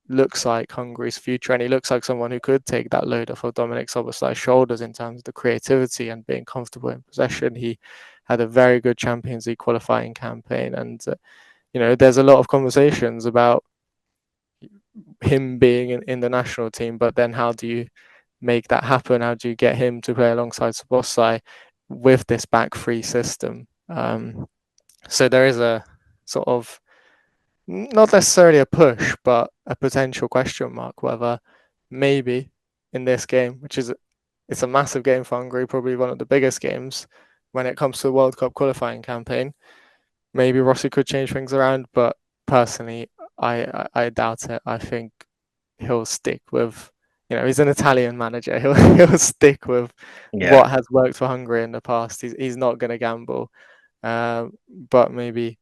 looks like Hungary's future, and he looks like someone who could take that load off of Dominik Szoboszlai's shoulders in terms of the creativity and being comfortable in possession. He had a very good Champions League qualifying campaign, and there's a lot of conversations about him being in the national team, but then how do you make that happen? How do you get him to play alongside Szoboszlai with this back three system? So there is a sort of, not necessarily a push, but a potential question mark whether maybe in this game, which is it's a massive game for Hungary, probably one of the biggest games when it comes to the World Cup qualifying campaign, maybe Rossi could change things around. But personally, I doubt it. I think he'll stick with, he's an Italian manager. He'll stick with what has worked for Hungary in the past. He's not going to gamble. But maybe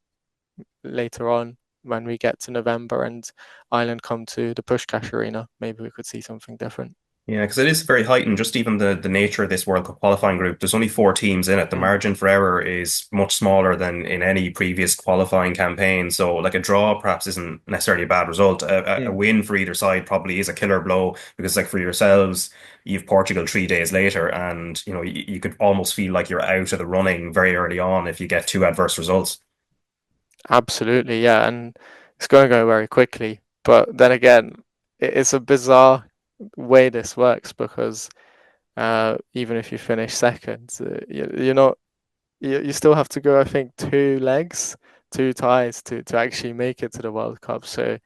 later on, when we get to November and Ireland come to the Puskás Arena, maybe we could see something different. Yeah, because it is very heightened, just even the nature of this World Cup qualifying group. There's only 4 teams in it. The margin for error is much smaller than in any previous qualifying campaign. So, like, a draw perhaps isn't necessarily a bad result. A win for either side probably is a killer blow because, like, for yourselves, you've Portugal 3 days later, and you could almost feel like you're out of the running very early on if you get 2 adverse results. Absolutely, yeah, and it's going to go very quickly. But then again, it's a bizarre way this works because even if you finish second, you still have to go, I think, 2 ties to actually make it to the World Cup. So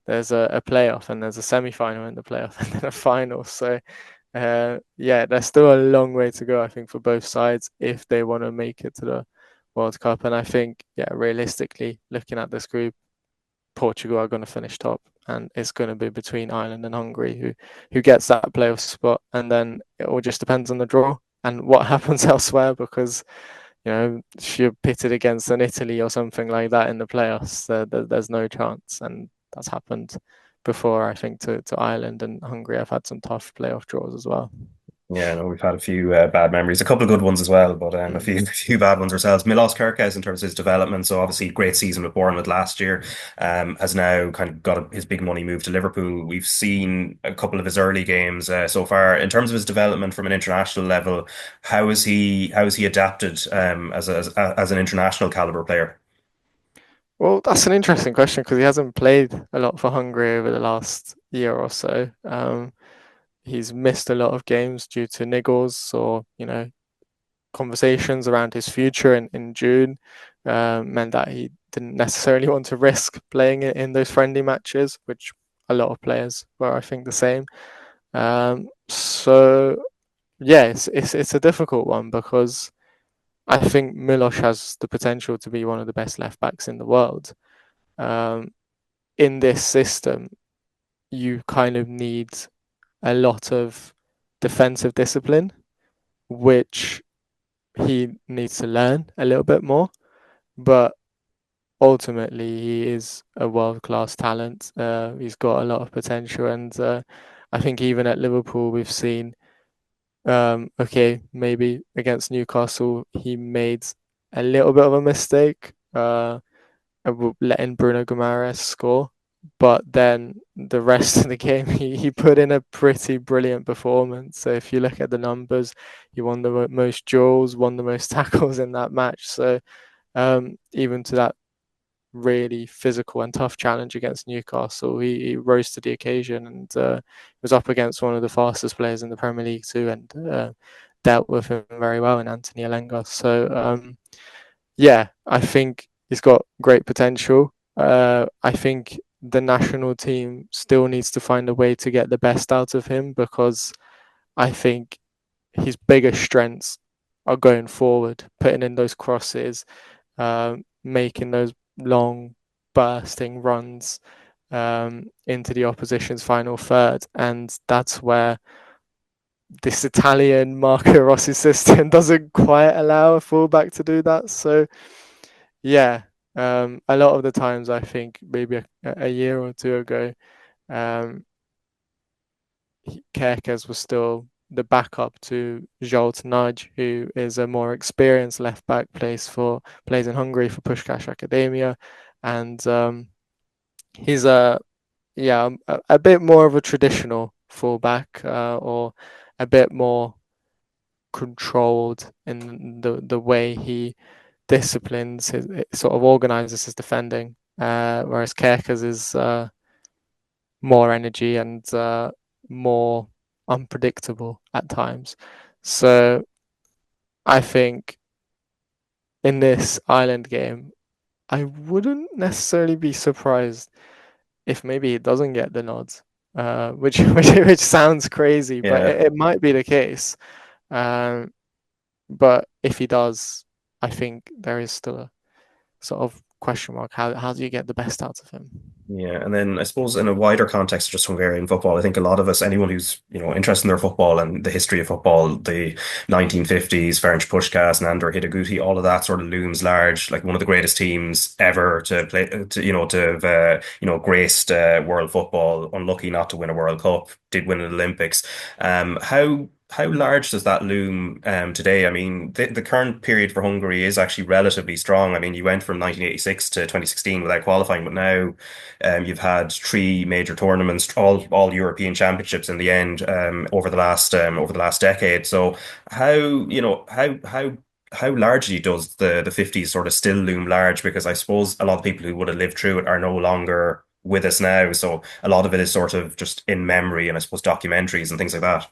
there's a playoff and there's a semi-final in the playoff and then a final. So there's still a long way to go, I think, for both sides if they want to make it to the World Cup. And I think, realistically, looking at this group, Portugal are going to finish top, and it's going to be between Ireland and Hungary who gets that playoff spot, and then it all just depends on the draw and what happens elsewhere, because if you're pitted against an Italy or something like that in the playoffs, there's no chance, and that's happened before, I think, to Ireland, and Hungary have had some tough playoff draws as well. Yeah, no, we've had a few bad memories, a couple of good ones as well, but a few bad ones ourselves. Milos Kerkez, in terms of his development, so obviously great season with Bournemouth last year, has now kind of got his big money move to Liverpool. We've seen a couple of his early games so far. In terms of his development from an international level, how is he adapted as an international caliber player? Well, that's an interesting question because he hasn't played a lot for Hungary over the last year or so. He's missed a lot of games due to niggles or, conversations around his future in June. Meant that he didn't necessarily want to risk playing it in those friendly matches, which a lot of players were, I think, the same. So yeah, it's a difficult one because I think Milos has the potential to be one of the best left backs in the world. In this system, you kind of need a lot of defensive discipline, which he needs to learn a little bit more. But ultimately, he is a world-class talent. He's got a lot of potential, and I think even at Liverpool, we've seen, okay, maybe against Newcastle, he made a little bit of a mistake, letting Bruno Guimaraes score. But then the rest of the game, he put in a pretty brilliant performance. So if you look at the numbers, he won the most duels, won the most tackles in that match. So even to that really physical and tough challenge against Newcastle, he rose to the occasion and was up against one of the fastest players in the Premier League too, and dealt with him very well in Anthony Elanga. So yeah, I think he's got great potential. I think the national team still needs to find a way to get the best out of him, because I think his biggest strengths are going forward, putting in those crosses, making those long bursting runs into the opposition's final third. And that's where this Italian Marco Rossi system doesn't quite allow a fullback to do that. So yeah, a lot of the times I think maybe a year or two ago, Kerkez was still the backup to Zsolt Nagy, who is a more experienced left back, plays in Hungary for Puskás Academia, and he's a bit more of a traditional fullback, or a bit more controlled in the way he disciplines his, sort of organizes his defending, whereas Kerkez is more energy and more unpredictable at times. So I think in this Ireland game, I wouldn't necessarily be surprised if maybe he doesn't get the nods, which sounds crazy, but it might be the case. But if he does, I think there is still a sort of question mark. How do you get the best out of him? Yeah, and then I suppose in a wider context of just Hungarian football, I think a lot of us, anyone who's interested in their football and the history of football, the 1950s, Ferenc Puskás, Nándor Hidegkuti, all of that sort of looms large, like one of the greatest teams ever to play, to have graced world football. Unlucky not to win a World Cup, did win an Olympics. How large does that loom today? I mean, the current period for Hungary is actually relatively strong. I mean, you went from 1986 to 2016 without qualifying, but now you've had three major tournaments, all European championships in the end, over the last decade. So how largely does the 50s sort of still loom large? Because I suppose a lot of people who would have lived through it are no longer with us now. So a lot of it is sort of just in memory and I suppose documentaries and things like that.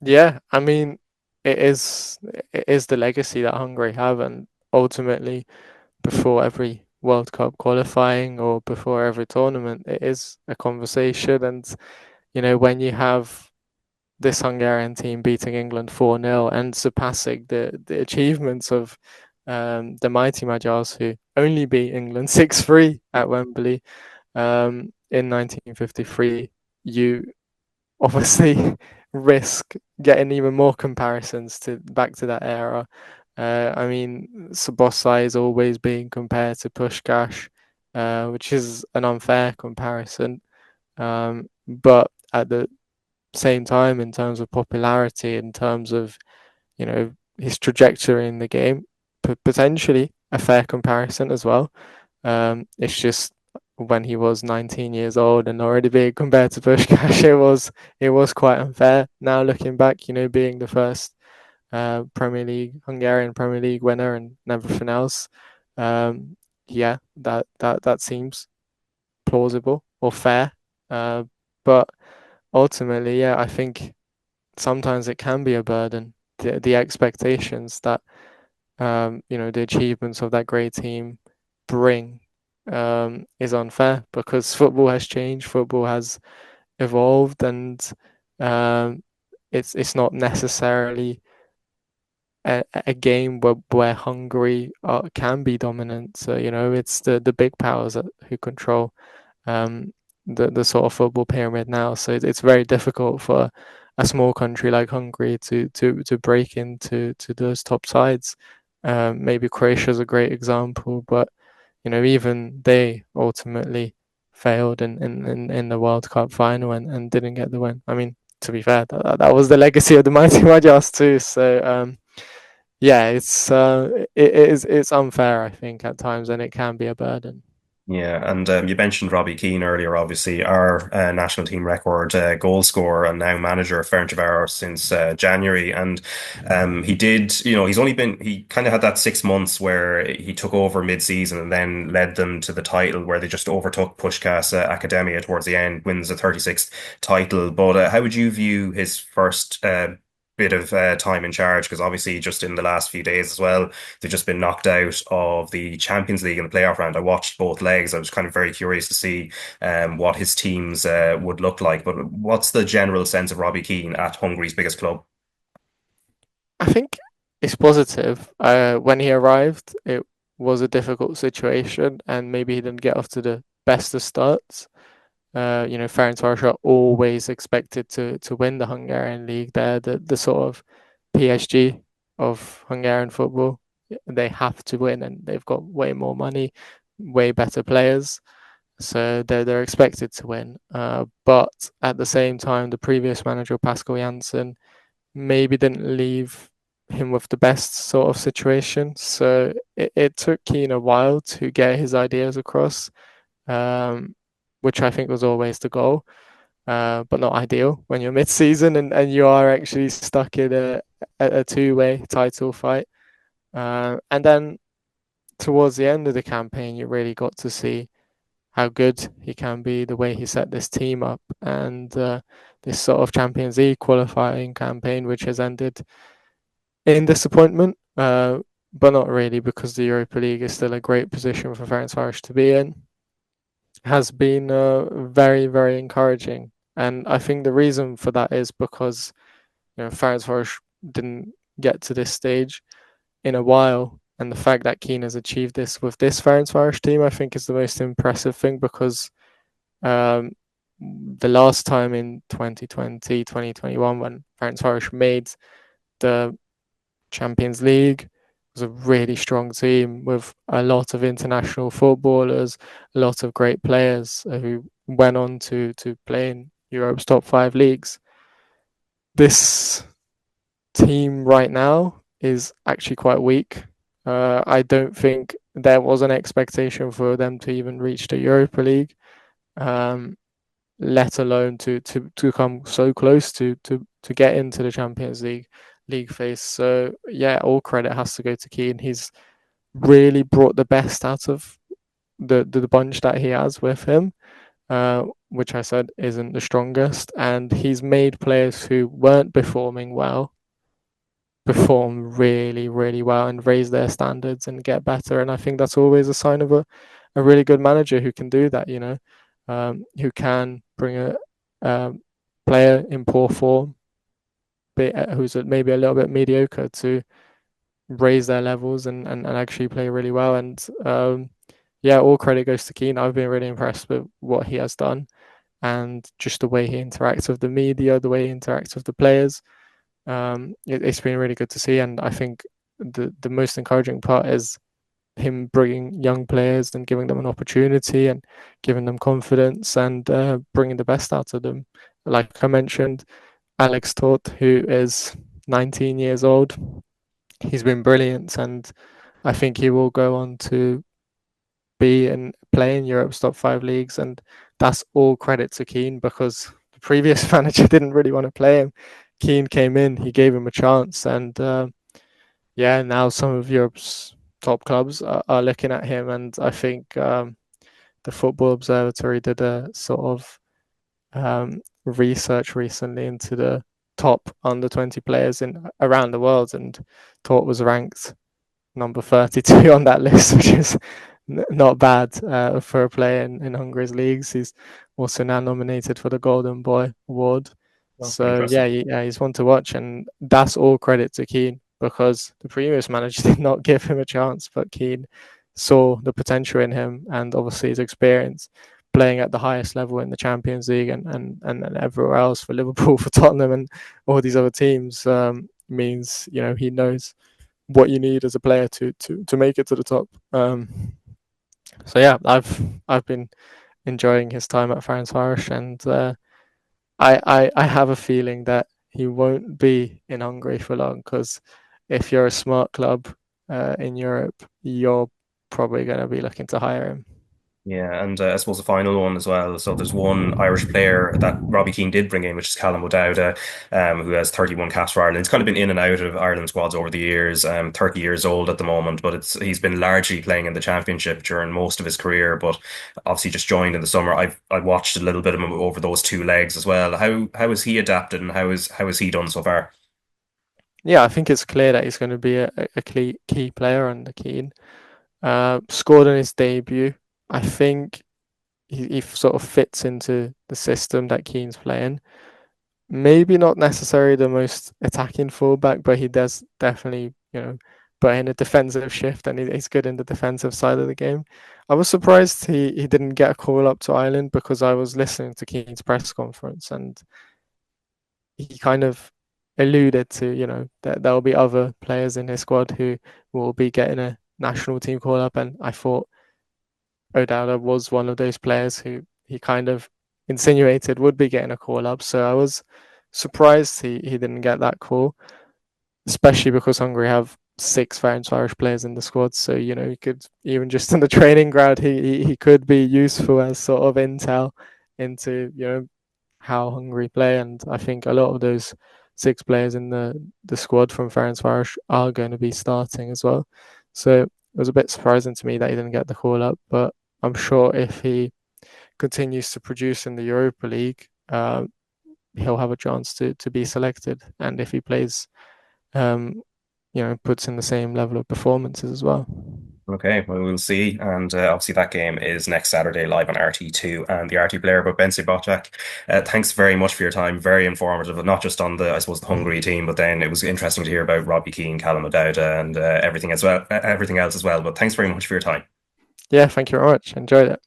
Yeah, I mean, it is the legacy that Hungary have, and ultimately, before every World Cup qualifying or before every tournament, it is a conversation. And when you have this Hungarian team beating England 4-0 and surpassing the achievements of the mighty Magyars, who only beat England 6-3 at Wembley in 1953, you obviously risk getting even more comparisons back to that era. I mean, Szoboszlai is always being compared to Puskás, which is an unfair comparison. But at the same time, in terms of popularity, in terms of his trajectory in the game, potentially a fair comparison as well. It's just when he was 19 years old and already being compared to Puskás, it was quite unfair. Now looking back, being the first Hungarian Premier League winner and everything else, that seems plausible or fair. But ultimately, I think sometimes it can be a burden. The expectations that the achievements of that great team bring is unfair, because football has changed, football has evolved, and it's not necessarily a game where Hungary can be dominant. So, it's the big powers who control the sort of football pyramid now. So it's very difficult for a small country like Hungary to break into those top sides. Maybe Croatia is a great example, but even they ultimately failed in the World Cup final and didn't get the win. I mean, to be fair, that was the legacy of the mighty Magyars too. So yeah, it's unfair, I think, at times, and it can be a burden. Yeah, and you mentioned Robbie Keane earlier, obviously, our national team record goal scorer and now manager of Ferencváros since January. And he kind of had that 6 months where he took over mid-season and then led them to the title where they just overtook Puskás Akademia towards the end, wins the 36th title. But how would you view his first bit of time in charge? Because obviously just in the last few days as well, they've just been knocked out of the Champions League in the playoff round. I watched both legs. I was kind of very curious to see what his teams would look like. But what's the general sense of Robbie Keane at Hungary's biggest club? I think it's positive. When he arrived, it was a difficult situation, and maybe he didn't get off to the best of starts. Ferencváros are always expected to win the Hungarian league. They're the sort of PSG of Hungarian football. They have to win, and they've got way more money, way better players, so they're expected to win. But at the same time, the previous manager, Pascal Janssen, maybe didn't leave him with the best sort of situation. So it took Keane a while to get his ideas across, which I think was always the goal, but not ideal when you're mid-season and you are actually stuck in a two-way title fight. And then towards the end of the campaign, you really got to see how good he can be, the way he set this team up, and this sort of Champions League qualifying campaign, which has ended in disappointment, but not really, because the Europa League is still a great position for Ferencváros to be in, has been very, very encouraging. And I think the reason for that is because Ferencváros didn't get to this stage in a while, and the fact that Keane has achieved this with this Ferencváros team, I think, is the most impressive thing, because the last time in 2020, 2021, when Ferencváros made the Champions League, was a really strong team with a lot of international footballers, a lot of great players who went on to play in Europe's top 5 leagues. This team right now is actually quite weak. I don't think there was an expectation for them to even reach the Europa League, let alone to come so close to get into the Champions League phase. So yeah, all credit has to go to Keane. He's really brought the best out of the bunch that he has with him, which I said isn't the strongest, and he's made players who weren't performing well perform really, really well and raise their standards and get better. And I think that's always a sign of a really good manager who can do that, who can bring a player in poor form, who's maybe a little bit mediocre, to raise their levels and actually play really well. And all credit goes to Keane. I've been really impressed with what he has done, and just the way he interacts with the media, the way he interacts with the players. It's been really good to see, and I think the most encouraging part is him bringing young players and giving them an opportunity and giving them confidence and bringing the best out of them. Like I mentioned, Alex Toth, who is 19 years old, he's been brilliant, and I think he will go on to be and play in Europe's top 5 leagues, and that's all credit to Keane, because the previous manager didn't really want to play him. Keane came in, he gave him a chance, and now some of Europe's top clubs are looking at him. And I think the Football Observatory did a sort of research recently into the top under 20 players around the world, and Toth was ranked number 32 on that list, which is not bad for a player in Hungary's leagues. He's also now nominated for the Golden Boy Award. So he's one to watch, and that's all credit to Keane, because the previous manager did not give him a chance, but Keane saw the potential in him, and obviously his experience playing at the highest level in the Champions League and everywhere else for Liverpool, for Tottenham, and all these other teams means he knows what you need as a player to make it to the top. So yeah, I've been enjoying his time at Ferencváros, and I have a feeling that he won't be in Hungary for long, because if you're a smart club in Europe, you're probably going to be looking to hire him. Yeah, and I suppose the final one as well. So there's one Irish player that Robbie Keane did bring in, which is Callum O'Dowda, who has 31 caps for Ireland. He's kind of been in and out of Ireland squads over the years. 30 years old at the moment, but he's been largely playing in the Championship during most of his career. But obviously just joined in the summer. I've watched a little bit of him over those 2 legs as well. How has he adapted, and how has he done so far? Yeah, I think it's clear that he's going to be a key player under Keane. Scored in his debut. I think he sort of fits into the system that Keane's playing. Maybe not necessarily the most attacking fullback, but he does definitely, put in a defensive shift, and he's good in the defensive side of the game. I was surprised he didn't get a call up to Ireland, because I was listening to Keane's press conference, and he kind of alluded to, that there'll be other players in his squad who will be getting a national team call up, and I thought O'Dowda was one of those players who he kind of insinuated would be getting a call up. So I was surprised he didn't get that call, especially because Hungary have 6 Ferencváros players in the squad. So, he could, even just in the training ground, he could be useful as sort of intel into, how Hungary play. And I think a lot of those 6 players in the squad from Ferencváros are going to be starting as well. So it was a bit surprising to me that he didn't get the call up, but I'm sure if he continues to produce in the Europa League, he'll have a chance to be selected. And if he plays, puts in the same level of performances as well. Okay, well, we'll see. And obviously that game is next Saturday live on RT2 and the RT player. But Bence Bocsak, thanks very much for your time. Very informative, not just on the Hungary team, but then it was interesting to hear about Robbie Keane, Callum O'Dowda, and everything else as well. But thanks very much for your time. Yeah, thank you very much. Enjoyed it.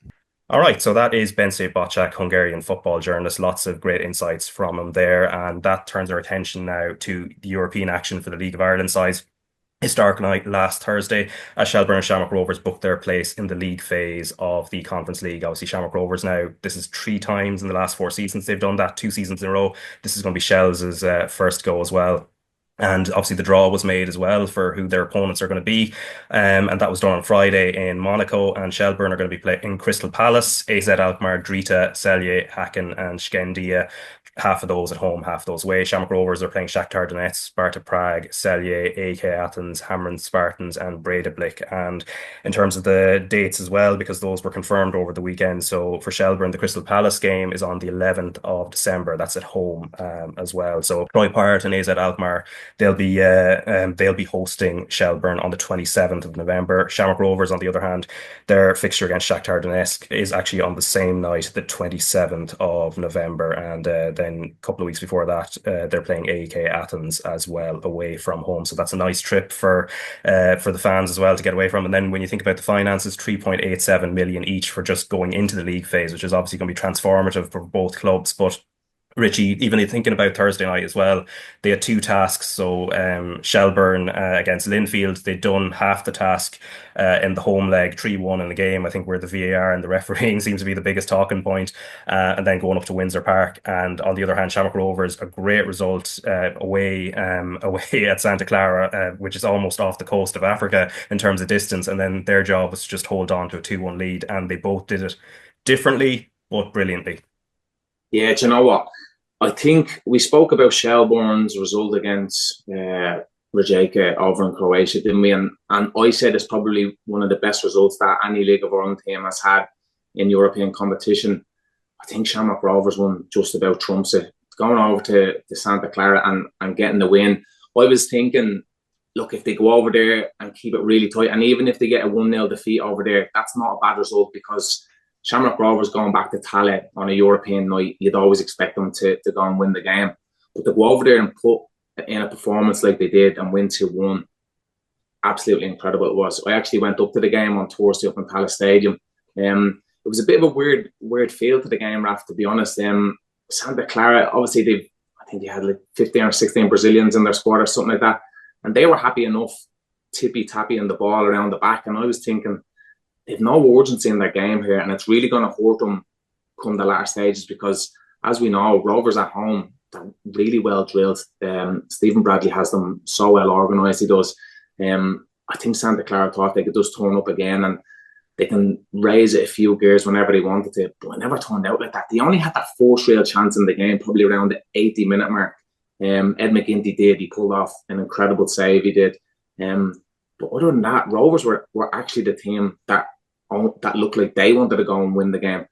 All right, so that is Bence Bocsak, Hungarian football journalist. Lots of great insights from him there. And that turns our attention now to the European action for the League of Ireland side. Historic night last Thursday as Shelbourne and Shamrock Rovers booked their place in the league phase of the Conference League. Obviously, Shamrock Rovers now, this is 3 times in the last 4 seasons they've done that, 2 seasons in a row. This is going to be Shell's first go as well. And obviously the draw was made as well for who their opponents are going to be. And that was done on Friday in Monaco. And Shelbourne are going to be playing in Crystal Palace, AZ Alkmaar, Drita, Celje, Hacken and Skendia. Half of those at home, half of those away. Shamrock Rovers are playing Shakhtar Donetsk, Sparta Prague, Celje, AK Athens, Hamrun Spartans and Breidablik. And in terms of the dates as well, because those were confirmed over the weekend. So for Shelbourne, the Crystal Palace game is on the 11th of December. That's at home as well. So Troy Pirate and AZ Alkmaar, they'll be hosting Shelbourne on the 27th of November. Shamrock Rovers, on the other hand, their fixture against Shakhtar Donetsk is actually on the same night, the 27th of November. And then a couple of weeks before that, they're playing AK Athens as well away from home. So that's a nice trip for the fans as well to get away from. And then when you think about the finances, 3.87 million each for just going into the league phase, which is obviously going to be transformative for both clubs. But Richie, even thinking about Thursday night as well, they had 2 tasks. So Shelbourne against Linfield, they'd done half the task in the home leg, 3-1 in the game, I think, where the VAR and the refereeing seems to be the biggest talking point, and then going up to Windsor Park. And on the other hand, Shamrock Rovers, a great result away at Santa Clara, which is almost off the coast of Africa in terms of distance. And then their job was to just hold on to a 2-1 lead, and they both did it differently but brilliantly. Yeah, do you know what? I think we spoke about Shelbourne's result against Rijeka over in Croatia, didn't we? And I said it's probably one of the best results that any League of Ireland team has had in European competition. I think Shamrock Rovers won just about trumps it. Going over to Santa Clara and getting the win. I was thinking, look, if they go over there and keep it really tight, and even if they get a 1-0 defeat over there, that's not a bad result, because Shamrock Rovers going back to Tallaght on a European night, you'd always expect them to go and win the game. But to go over there and put in a performance like they did and win 2-1, absolutely incredible it was. I actually went up to the game on Thursday up in Palace Stadium. It was a bit of a weird feel to the game, Raf, to be honest. Santa Clara, obviously I think they had like 15 or 16 Brazilians in their squad or something like that. And they were happy enough tippy-tappy in the ball around the back. And I was thinking, they've no urgency in their game here, and it's really going to hurt them come the latter stages because, as we know, Rovers at home, they're really well drilled. Stephen Bradley has them so well organised, he does. I think Santa Clara thought they could just turn up again and they can raise it a few gears whenever they wanted to, but it never turned out like that. They only had that first real chance in the game, probably around the 80-minute mark. Ed McGinty did. He pulled off an incredible save, he did. But other than that, Rovers were actually the team that looked like they wanted to go and win the game,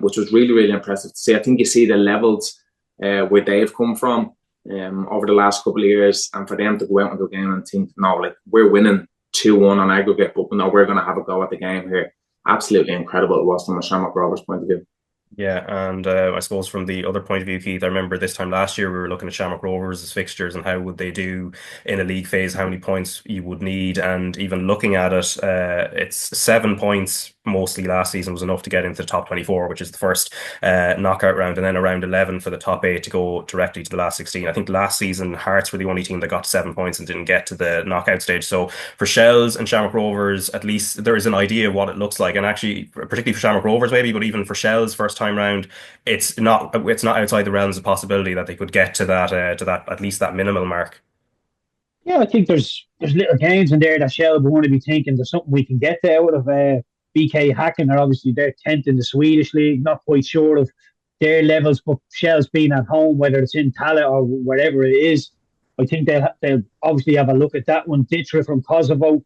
which was really, really impressive to see. I think you see the levels where they've come from over the last couple of years, and for them to go out into a game and think, no, like we're winning 2-1 on aggregate, but no, we're going to have a go at the game here. Absolutely incredible it was from a Shamrock Rovers point of view. Yeah, and I suppose from the other point of view, Keith, I remember this time last year we were looking at Shamrock Rovers' fixtures and how would they do in a league phase, how many points you would need, and even looking at it, it's 7 points mostly last season was enough to get into the top 24, which is the first knockout round, and then around 11 for the top 8 to go directly to the last 16. I think last season Hearts were the only team that got to 7 points and didn't get to the knockout stage. So for Shells and Shamrock Rovers, at least there is an idea of what it looks like, and actually, particularly for Shamrock Rovers maybe, but even for Shells first time round, it's not outside the realms of possibility that they could get to that at least that minimal mark. Yeah, I think there's little games in there that Shelbourne want to be thinking there's something we can get there out of. BK Häcken are obviously they're 10th in the Swedish league, not quite sure of their levels, but Shell's being at home, whether it's in Tallaght or wherever it is, I think they'll obviously have a look at that one. Ditra from Kosovo,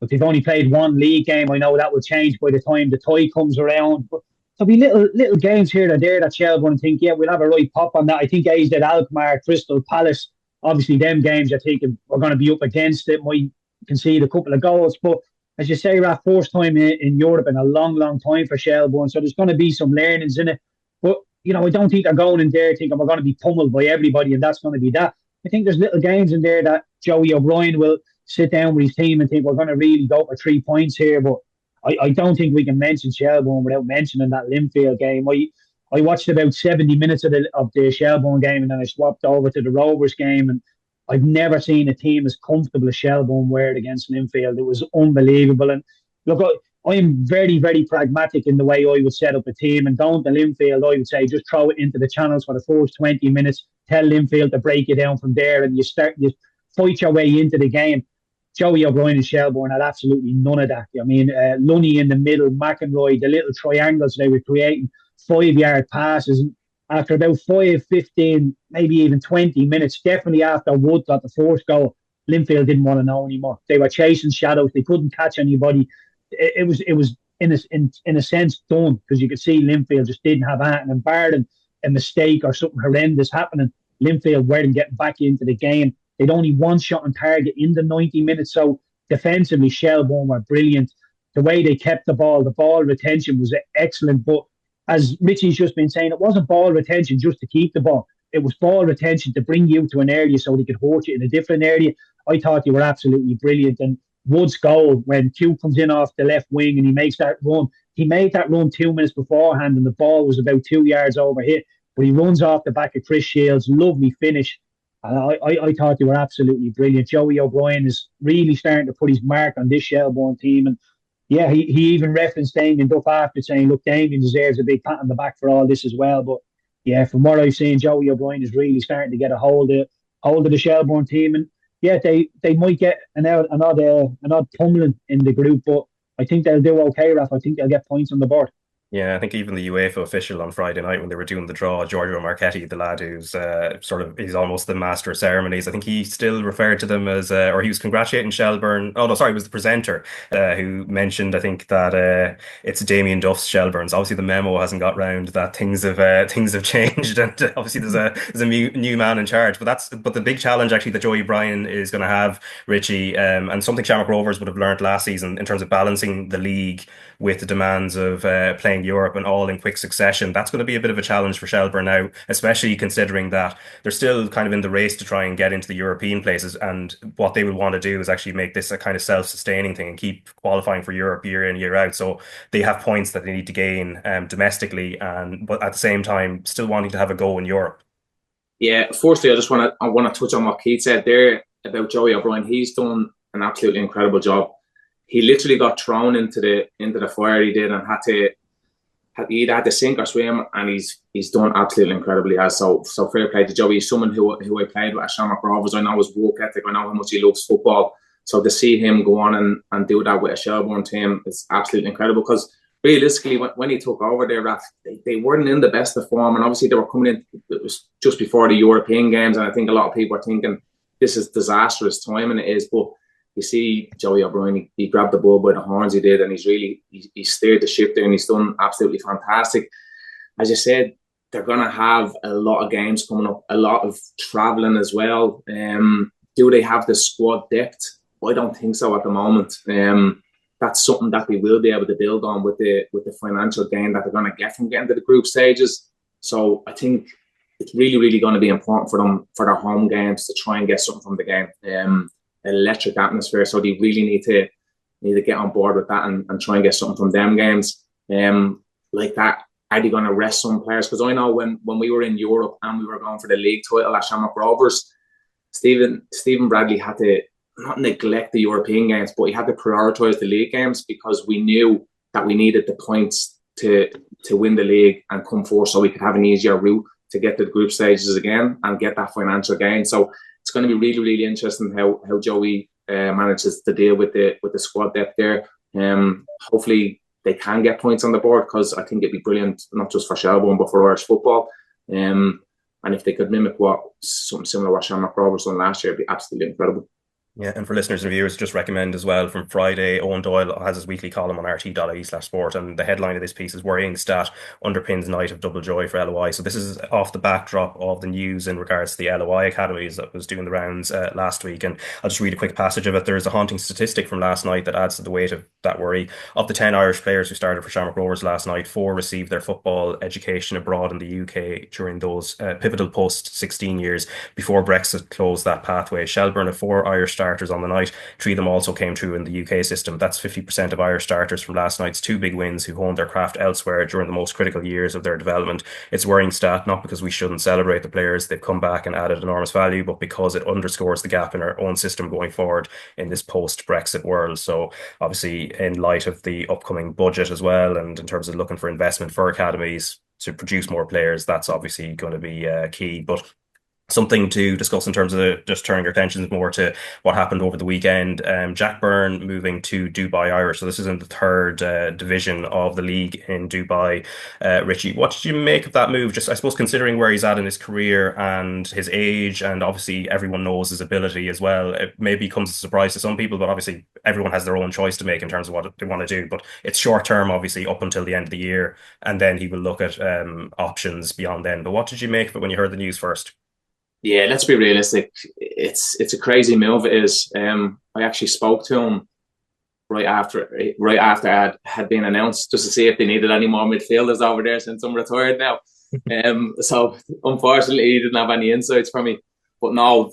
but they've only played one league game. I know that will change by the time the tie comes around, but there'll be little games here and there that Shell's going to think, yeah, we'll have a right pop on that. I think AZ Alkmaar, Crystal Palace, obviously them games I think we're going to be up against it, might concede a couple of goals, but as you say, Raf, first time in Europe in a long, long time for Shelbourne, so there's going to be some learnings in it. But, you know, I don't think they're going in there thinking we're going to be pummeled by everybody and that's going to be that. I think there's little games in there that Joey O'Brien will sit down with his team and think we're going to really go for 3 points here. But I don't think we can mention Shelbourne without mentioning that Linfield game. I watched about 70 minutes of the Shelbourne game and then I swapped over to the Rovers game, and I've never seen a team as comfortable as Shelbourne were against Linfield. It was unbelievable. And look, I am very, very pragmatic in the way I would set up a team. And going to Linfield, I would say just throw it into the channels for the first 20 minutes, tell Linfield to break you down from there, and you fight your way into the game. Joey O'Brien and Shelbourne had absolutely none of that. I mean, Lunny in the middle, McEnroy, the little triangles they were creating, 5-yard passes. And after about 5, 15, maybe even 20 minutes, definitely after Wood got the first goal, Linfield didn't want to know anymore. They were chasing shadows. They couldn't catch anybody. It was in a sense done, because you could see Linfield just didn't have anything. And barring a mistake or something horrendous happening, Linfield weren't getting back into the game. They'd only one shot on target in the 90 minutes. So defensively, Shelbourne were brilliant. The way they kept the ball retention was excellent. But as Richie's just been saying, it wasn't ball retention just to keep the ball. It was ball retention to bring you to an area so they could hurt you in a different area. I thought they were absolutely brilliant. And Wood's goal, when Q comes in off the left wing and he makes that run, he made that run 2 minutes beforehand and the ball was about 2 yards over hit. But he runs off the back of Chris Shields. Lovely finish. And I thought they were absolutely brilliant. Joey O'Brien is really starting to put his mark on this Shelbourne team. And yeah, he even referenced Damien Duff after saying, look, Damien deserves a big pat on the back for all this as well. But yeah, from what I've seen, Joey O'Brien is really starting to get a hold of the Shelbourne team. And yeah, they might get an odd pummeling in the group, but I think they'll do okay, Raf. I think they'll get points on the board. Yeah, I think even the UEFA official on Friday night when they were doing the draw, Giorgio Marchetti, the lad who's he's almost the master of ceremonies. I think he still referred to them as, or he was congratulating Shelbourne. Oh no, sorry, it was the presenter who mentioned, I think, that it's Damien Duff's Shelbourne's. Obviously, the memo hasn't got round that things have changed, and obviously there's a new man in charge. But the big challenge actually that Joey Bryan is going to have, Richie, and something Shamrock Rovers would have learnt last season in terms of balancing the league with the demands of playing Europe and all in quick succession. That's going to be a bit of a challenge for Shelbourne now, especially considering that they're still kind of in the race to try and get into the European places. And what they would want to do is actually make this a kind of self-sustaining thing and keep qualifying for Europe year in, year out. So they have points that they need to gain domestically, but at the same time, still wanting to have a go in Europe. Yeah, firstly, I want to touch on what Keith said there about Joey O'Brien. He's done an absolutely incredible job. He literally got thrown into the fire. He did, and he either had to sink or swim, and he's done absolutely incredibly. So fair play to Joey. He's someone who I played with at Shamrock Rovers. I know his work ethic. I know how much he loves football. So to see him go on and do that with a Shelbourne team is absolutely incredible, because realistically, when he took over there, Raf, they weren't in the best of form, and obviously they were coming in. It was just before the European games, and I think a lot of people are thinking this is disastrous time, and it is. But you see, Joey O'Brien, he grabbed the bull by the horns. He did, and he steered the ship there, and he's done absolutely fantastic. As you said, they're going to have a lot of games coming up, a lot of travelling as well. Do they have the squad depth? I don't think so at the moment. That's something that they will be able to build on with the financial gain that they're going to get from getting to the group stages. So I think it's really, really going to be important for them, for their home games, to try and get something from the game. Electric atmosphere. So they really need to get on board with that and try and get something from them games. Like that, are they going to rest some players? Because I know when we were in Europe and we were going for the league title at Shamrock Rovers, Stephen Bradley had to not neglect the European games, but he had to prioritise the league games, because we knew that we needed the points to win the league and come forth, so we could have an easier route to get to the group stages again and get that financial gain. So it's going to be really, really interesting how Joey manages to deal with the squad depth there. Hopefully they can get points on the board, because I think it'd be brilliant, not just for Shelbourne but for Irish football. And if they could mimic something similar what Shamrock Rovers done last year, it'd be absolutely incredible. Yeah, and for listeners and viewers, just recommend as well, from Friday, Owen Doyle has his weekly column on RT.ie/sport, and the headline of this piece is "Worrying Stat Underpins Night of Double Joy for LOI." So this is off the backdrop of the news in regards to the LOI academies that was doing the rounds last week, and I'll just read a quick passage of it. There's a haunting statistic from last night that adds to the weight of that worry. Of the 10 Irish players who started for Shamrock Rovers last night, 4 received their football education abroad in the UK during those pivotal post-16 years before Brexit closed that pathway. Shelbourne had 4 Irish starters on the night. 3 of them also came through in the UK system. That's 50% of Irish starters from last night's 2 big wins who honed their craft elsewhere during the most critical years of their development. It's a worrying stat, not because we shouldn't celebrate the players. They've come back and added enormous value, but because it underscores the gap in our own system going forward in this post-Brexit world. So obviously, in light of the upcoming budget as well, and in terms of looking for investment for academies to produce more players, that's obviously going to be key. But something to discuss in terms of just turning your attentions more to what happened over the weekend. Jack Byrne moving to Dubai Irish. So this is in the 3rd division of the league in Dubai. Richie, what did you make of that move? Just, I suppose, considering where he's at in his career and his age, and obviously everyone knows his ability as well. It maybe comes as a surprise to some people, but obviously everyone has their own choice to make in terms of what they want to do. But it's short term, obviously, up until the end of the year, and then he will look at options beyond then. But what did you make of it when you heard the news first? Yeah, let's be realistic. It's a crazy move. It is. I actually spoke to him right after it had been announced, just to see if they needed any more midfielders over there, since I'm retired now. So unfortunately, he didn't have any insights for me. But no,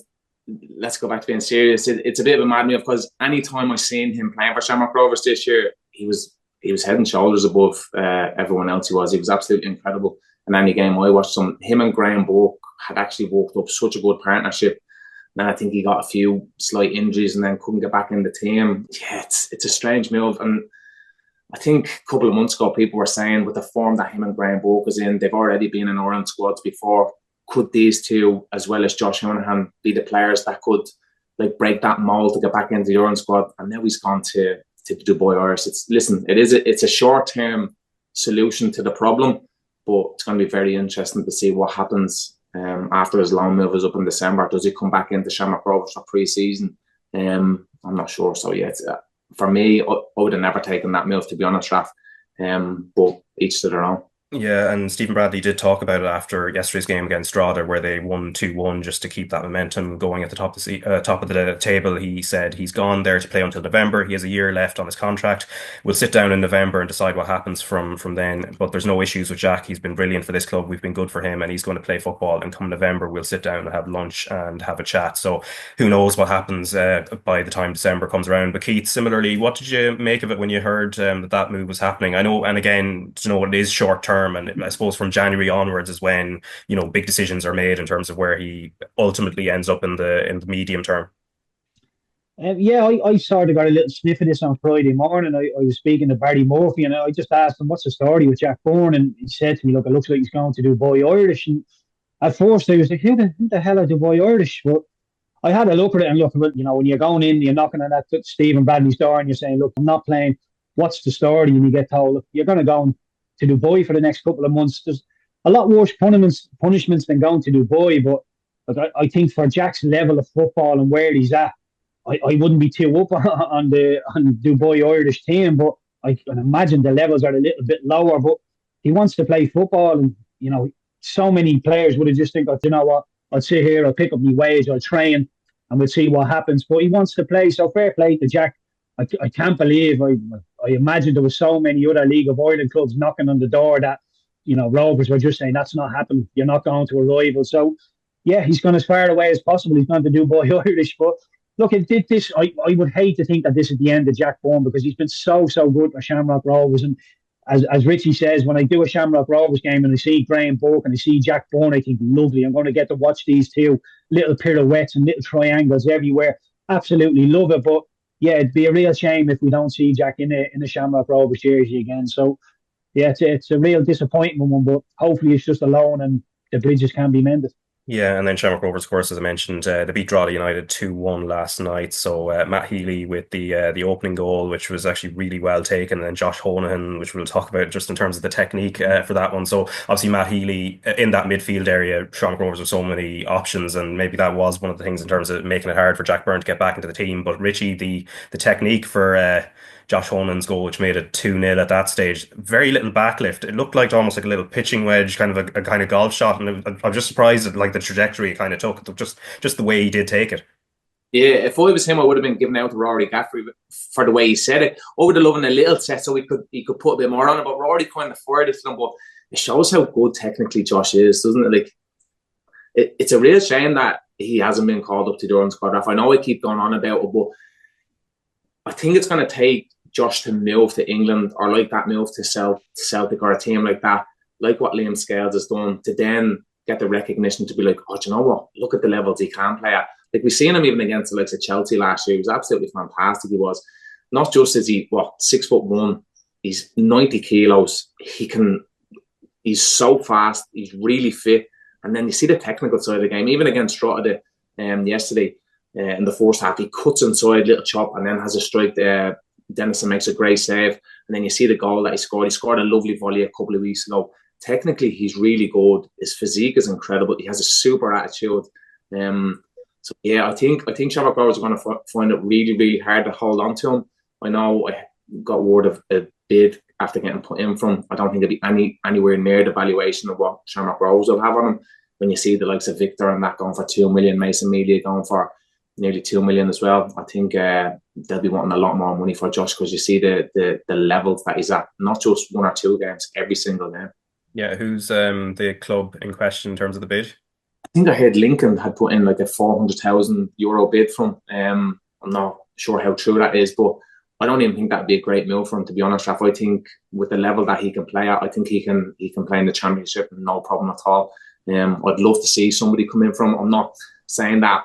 let's go back to being serious. It's a bit of a mad move, because any time I've seen him playing for Shamrock Rovers this year, he was head and shoulders above everyone else. He was absolutely incredible. In any game I watched, him and Graham Burke had actually worked up such a good partnership. Then I think he got a few slight injuries and then couldn't get back in the team. Yeah, it's a strange move. And I think a couple of months ago, people were saying, with the form that him and Graham Burke is in, they've already been in Ireland squads before. Could these two, as well as Josh Honohan, be the players that could break that mold to get back into the Ireland squad? And now he's gone to Dubai Irish. It's a short-term solution to the problem, but it's going to be very interesting to see what happens after his loan move is up in December. Does he come back into Shamrock Rovers for pre-season? I'm not sure. So yeah, for me, I would have never taken that move, to be honest, Raf. But each to their own. Yeah, and Stephen Bradley did talk about it after yesterday's game against Strada, where they won 2-1 just to keep that momentum going at the top of the table. He said he's gone there to play until November. He has a year left on his contract. We'll sit down in November and decide what happens from then. But there's no issues with Jack. He's been brilliant for this club. We've been good for him, and he's going to play football. And come November, we'll sit down and have lunch and have a chat. So who knows what happens by the time December comes around. But Keith, similarly, what did you make of it when you heard that move was happening? I know, and again, to know it is short term, and I suppose from January onwards is when big decisions are made in terms of where he ultimately ends up in the medium term. Yeah, I sort of got a little sniff of this on Friday morning. I was speaking to Barry Murphy, and I just asked him, what's the story with Jack Byrne? And he said to me, look, it looks like he's going to Dubai Irish. And at first I was like, who the hell are Dubai Irish? But I had a look at it and look, when you're going in, you're knocking on that Stephen Bradley's door and you're saying, look, I'm not playing. What's the story? And you get told, look, you're going to go to Dubai for the next couple of months. There's a lot worse punishments than going to Dubai. But I think for Jack's level of football and where he's at, I wouldn't be too up on the Dubai Irish team, but I can imagine the levels are a little bit lower. But he wants to play football, and so many players would have just think, oh, you know what, I'll sit here, I'll pick up my wage, I'll train, and we'll see what happens. But he wants to play, so fair play to Jack. I can't believe I imagine there was so many other League of Ireland clubs knocking on the door that Rovers were just saying that's not happening. You're not going to a rival. So yeah, he's gone as far away as possible. He's going to Dubai Irish, but. Look, it did this. I would hate to think that this is the end of Jack Byrne because he's been so good for Shamrock Rovers. And as Richie says, when I do a Shamrock Rovers game and I see Graham Burke and I see Jack Byrne, I think, lovely. I'm going to get to watch these two little pirouettes and little triangles everywhere. Absolutely love it. But yeah, it'd be a real shame if we don't see Jack in a Shamrock Rovers jersey again. So yeah, it's a real disappointment one, but hopefully it's just a loan and the bridges can be mended. Yeah, and then Shamrock Rovers, of course, as I mentioned, they beat Drogheda United 2-1 last night. So Matt Healy with the opening goal, which was actually really well taken, and then Josh Honahan, which we'll talk about just in terms of the technique for that one. So obviously Matt Healy in that midfield area, Shamrock Rovers with so many options, and maybe that was one of the things in terms of making it hard for Jack Byrne to get back into the team. But Richie, the technique for Josh Honan's goal, which made it 2-0 at that stage. Very little backlift. It looked like almost like a little pitching wedge, kind of a kind of golf shot. And I'm just surprised at like the trajectory it kind of took, just the way he did take it. Yeah, if I was him, I would have been giving out to Rory Gaffrey for the way he said it. I would have loved a little set so he could put a bit more on it. But Rory kind of fired it to them. But it shows how good technically Josh is, doesn't it? Like, it's a real shame that he hasn't been called up to Durham squad. I know I keep going on about it, but I think it's going to take Josh to move to England or like that move to Celtic or a team like that, like what Liam Scales has done, to then get the recognition to be like, oh, do you know what? Look at the levels he can play at. Like we've seen him even against the likes of Chelsea last year. He was absolutely fantastic. He was. Not just is he 6'1", he's 90 kilos. He's so fast. He's really fit. And then you see the technical side of the game. Even against Drogheda yesterday in the first half, he cuts inside, little chop, and then has a strike there. Dennison makes a great save, and then you see the goal that he scored. He scored a lovely volley a couple of weeks ago. Technically, he's really good. His physique is incredible. He has a super attitude. So yeah, I think Shamrock Rovers are going to find it really, really hard to hold on to him. I know I got word of a bid after getting put in from. I don't think it'll be anywhere near the valuation of what Shamrock Rovers will have on him. When you see the likes of Victor and that going for 2 million, Mason Media going for nearly 2 million as well, I think they'll be wanting a lot more money for Josh because you see the levels that he's at, not just one or two games, every single game. Yeah, who's the club in question in terms of the bid? I think I heard Lincoln had put in like a €400,000 bid from him. I'm not sure how true that is, but I don't even think that'd be a great move for him, to be honest, Raf. I think with the level that he can play at, I think he can play in the Championship, no problem at all. I'd love to see somebody come in from. I'm not saying that